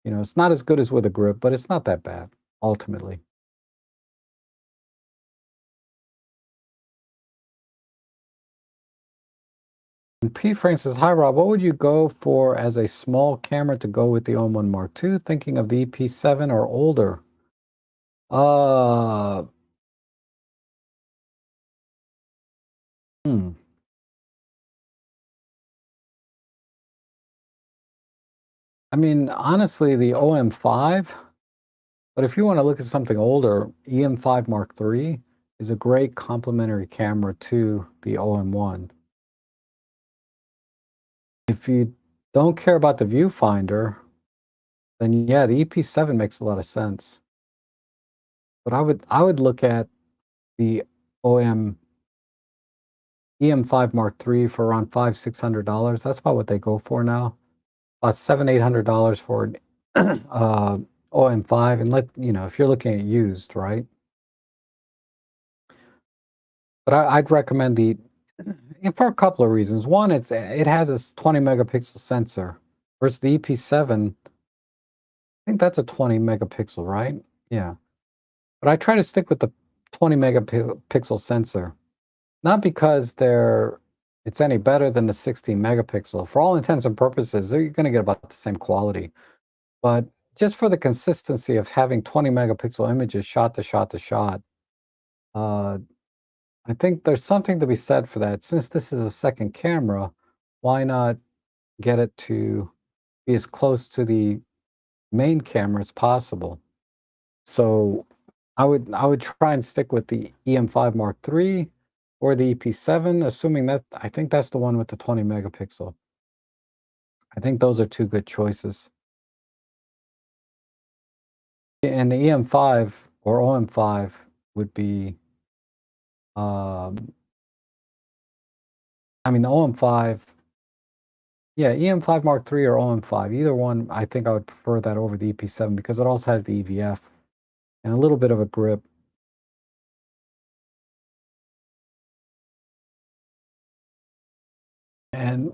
You know, it's not as good as with a grip, but it's not that bad ultimately. And P. Frank says, "Hi Rob, what would you go for as a small camera to go with the OM1 Mark II? Thinking of the EP7 or older." Uh, hmm. I mean, honestly, the OM5. But if you want to look at something older, EM5 Mark III is a great complementary camera to the OM1. If you don't care about the viewfinder, then yeah, the EP7 makes a lot of sense. But I would look at the OM EM5 Mark III for around $500-600. That's about what they go for now. About $700-800 for an OM5, and if you're looking at used, right? But I'd recommend the for a couple of reasons. One, it has a 20 megapixel sensor, versus the EP7. I think that's a 20 megapixel, right? Yeah. But I try to stick with the 20 megapixel sensor, not because it's any better than the 16 megapixel. For all intents and purposes, you're going to get about the same quality. But just for the consistency of having 20 megapixel images shot to shot to shot, uh, I think there's something to be said for that. Since this is a second camera, why not get it to be as close to the main camera as possible? So I would try and stick with the EM5 Mark III or the EP7, assuming that I think that's the one with the 20 megapixel. I think those are two good choices. And the EM5 or OM5 would be, um, I mean, the OM5, yeah, EM5 Mark III or OM5, either one, I think I would prefer that over the EP7 because it also has the EVF and a little bit of a grip. And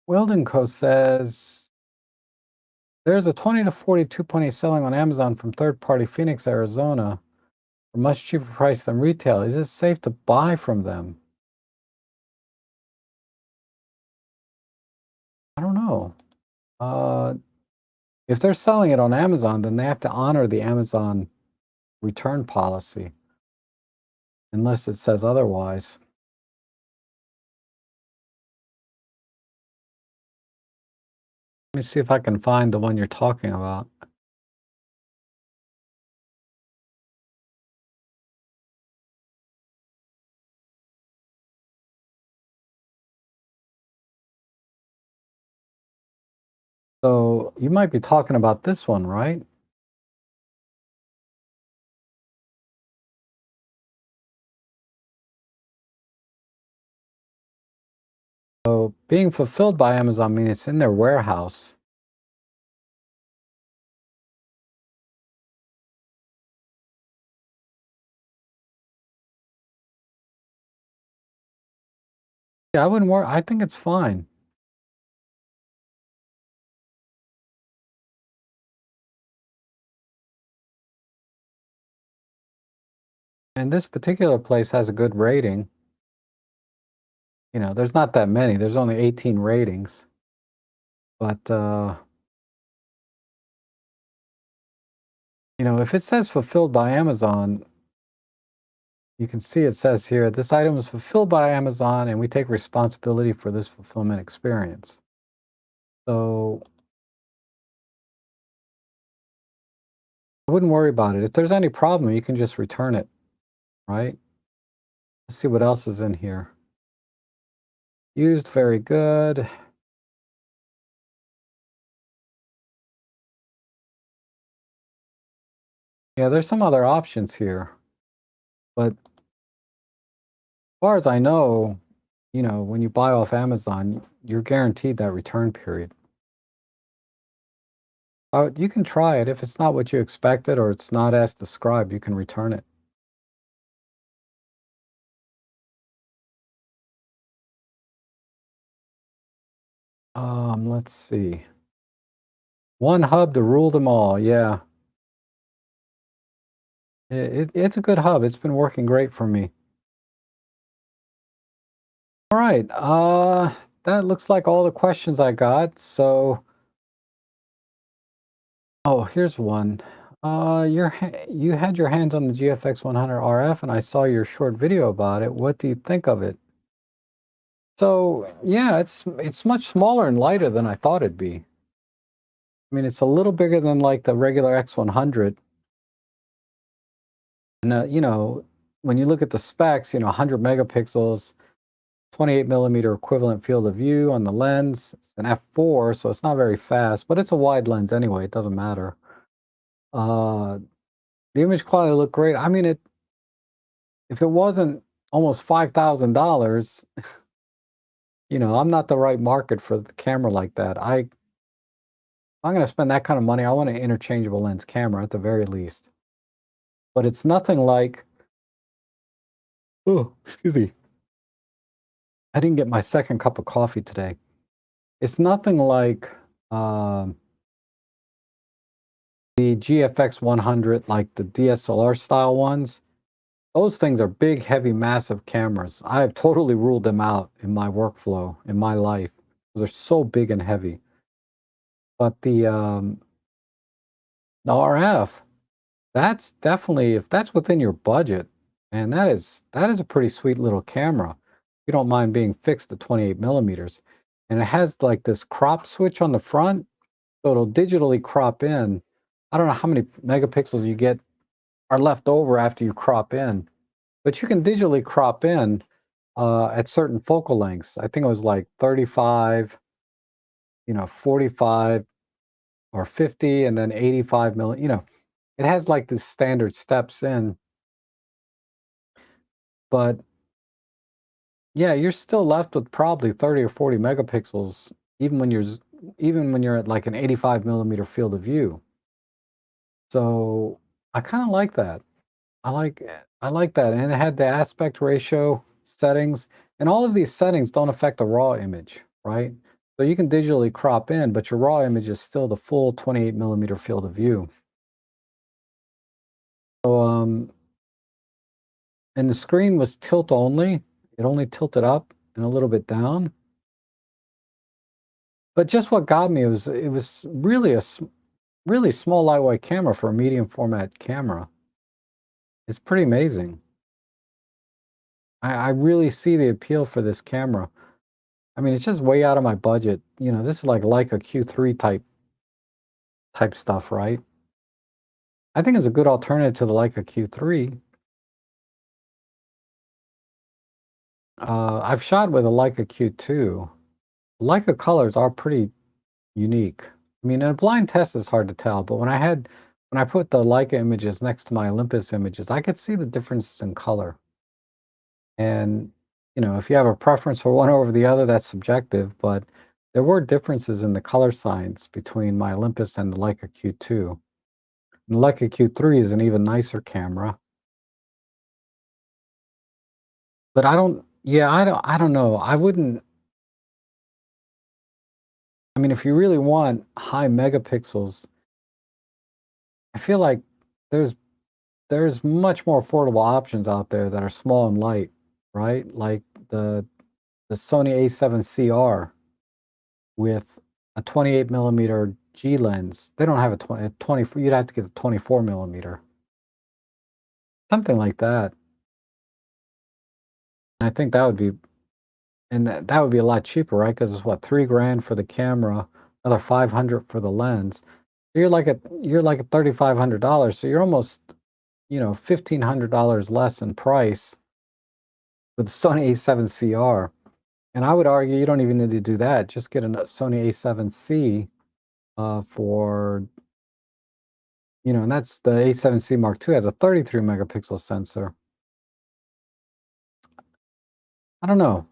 Weldon Co. says, there's a 20 to 40 2.8 selling on Amazon from third-party Phoenix, Arizona for much cheaper price than retail. Is it safe to buy from them? I don't know. Uh, if they're selling it on Amazon, then they have to honor the Amazon return policy, unless it says otherwise. Let me see if I can find the one you're talking about. So you might be talking about this one, right? So being fulfilled by Amazon means it's in their warehouse. Yeah, I wouldn't worry. I think it's fine. And this particular place has a good rating. There's not that many. There's only 18 ratings. But, if it says fulfilled by Amazon, you can see it says here, this item was fulfilled by Amazon and we take responsibility for this fulfillment experience. So I wouldn't worry about it. If there's any problem, you can just return it, right? Let's see what else is in here. Used, very good. Yeah, there's some other options here. But as far as I know, when you buy off Amazon, you're guaranteed that return period. You can try it. If it's not what you expected or it's not as described, you can return it. Let's see. One hub to rule them all. Yeah, it's a good hub. It's been working great for me. All right. That looks like all the questions I got. So, oh, here's one. You had your hands on the GFX 100 RF, and I saw your short video about it. What do you think of it? So, yeah, it's much smaller and lighter than I thought it'd be. I mean, it's a little bigger than like the regular X100. And when you look at the specs, 100 megapixels, 28 millimeter equivalent field of view on the lens. It's an f4, so it's not very fast, but it's a wide lens anyway. It doesn't matter. Uh, the image quality looked great. I mean, if it wasn't almost $5,000, I'm not the right market for the camera like that. I'm going to spend that kind of money. I want an interchangeable lens camera at the very least. But it's nothing like. Oh, excuse me. I didn't get my second cup of coffee today. It's nothing like the GFX 100, like the DSLR style ones. Those things are big, heavy, massive cameras. I have totally ruled them out in my workflow, in my life. They're so big and heavy. But the RF, that's definitely, if that's within your budget, and that is a pretty sweet little camera. You don't mind being fixed to 28 millimeters. And it has like this crop switch on the front, so it'll digitally crop in. I don't know how many megapixels you get are left over after you crop in, but you can digitally crop in at certain focal lengths. I think it was like 35, 45 or 50, and then 85 milli. It has like the standard steps in, but yeah, you're still left with probably 30 or 40 megapixels, even when you're at like an 85 millimeter field of view. So I kind of like that. I like that, and it had the aspect ratio settings, and all of these settings don't affect the raw image, right? So you can digitally crop in, but your raw image is still the full 28 millimeter field of view. So, and the screen was tilt only. It only tilted up and a little bit down. But just what got me was it was really really small lightweight camera for a medium format camera. It's pretty amazing. I really see the appeal for this camera. I mean, it's just way out of my budget. This is like Leica Q3 type stuff, right? I think it's a good alternative to the Leica Q3. I've shot with a Leica Q2. Leica colors are pretty unique. I mean, in a blind test, it's hard to tell, but when I put the Leica images next to my Olympus images, I could see the difference in color. And If you have a preference for one over the other, that's subjective, but there were differences in the color science between my Olympus and the Leica Q2. The Leica Q3 is an even nicer camera, but I don't know. I mean, if you really want high megapixels, I feel like there's there's much more affordable options out there that are small and light, right? Like the the Sony A7CR with a 28 millimeter G lens. They don't have a 20, you'd have to get a 24 millimeter, something like that. And I think that would be, and that would be a lot cheaper, right? Because it's what, 3 grand for the camera, another 500 for the lens. You're like at $3,500. So you're almost, $1,500 less in price with the Sony A7CR. And I would argue you don't even need to do that. Just get a Sony A7C for, and that's the A7C Mark II has a 33 megapixel sensor. I don't know.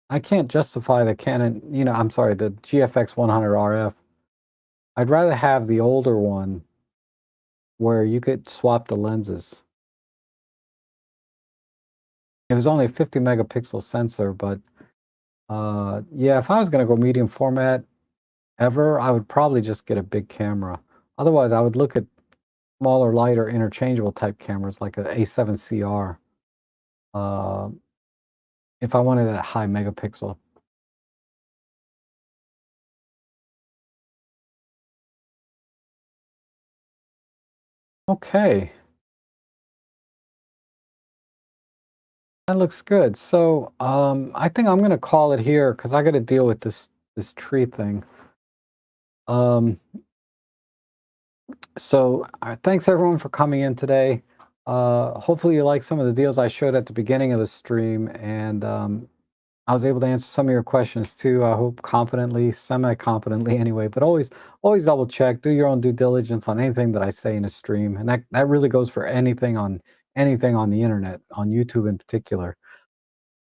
I can't justify the Canon, I'm sorry, the GFX 100 RF. I'd rather have the older one where you could swap the lenses. It was only a 50 megapixel sensor, but yeah, if I was going to go medium format ever, I would probably just get a big camera. Otherwise, I would look at smaller, lighter, interchangeable type cameras like a A7CR uh, if I wanted a high megapixel. Okay, that looks good. So I think I'm going to call it here because I got to deal with this tree thing. Um, so thanks everyone for coming in today. Hopefully you like some of the deals I showed at the beginning of the stream, and I was able to answer some of your questions too. I hope confidently, semi-confidently anyway. But always double check. Do your own due diligence on anything that I say in a stream, and that really goes for anything on the internet, on YouTube in particular.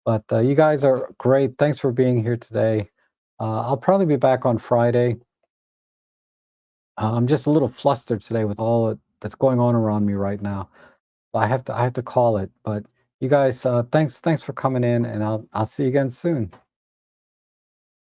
But you guys are great. Thanks for being here today. I'll probably be back on Friday. I'm just a little flustered today with that's going on around me right now. I have to call it. But you guys, thanks for coming in, and I'll see you again soon.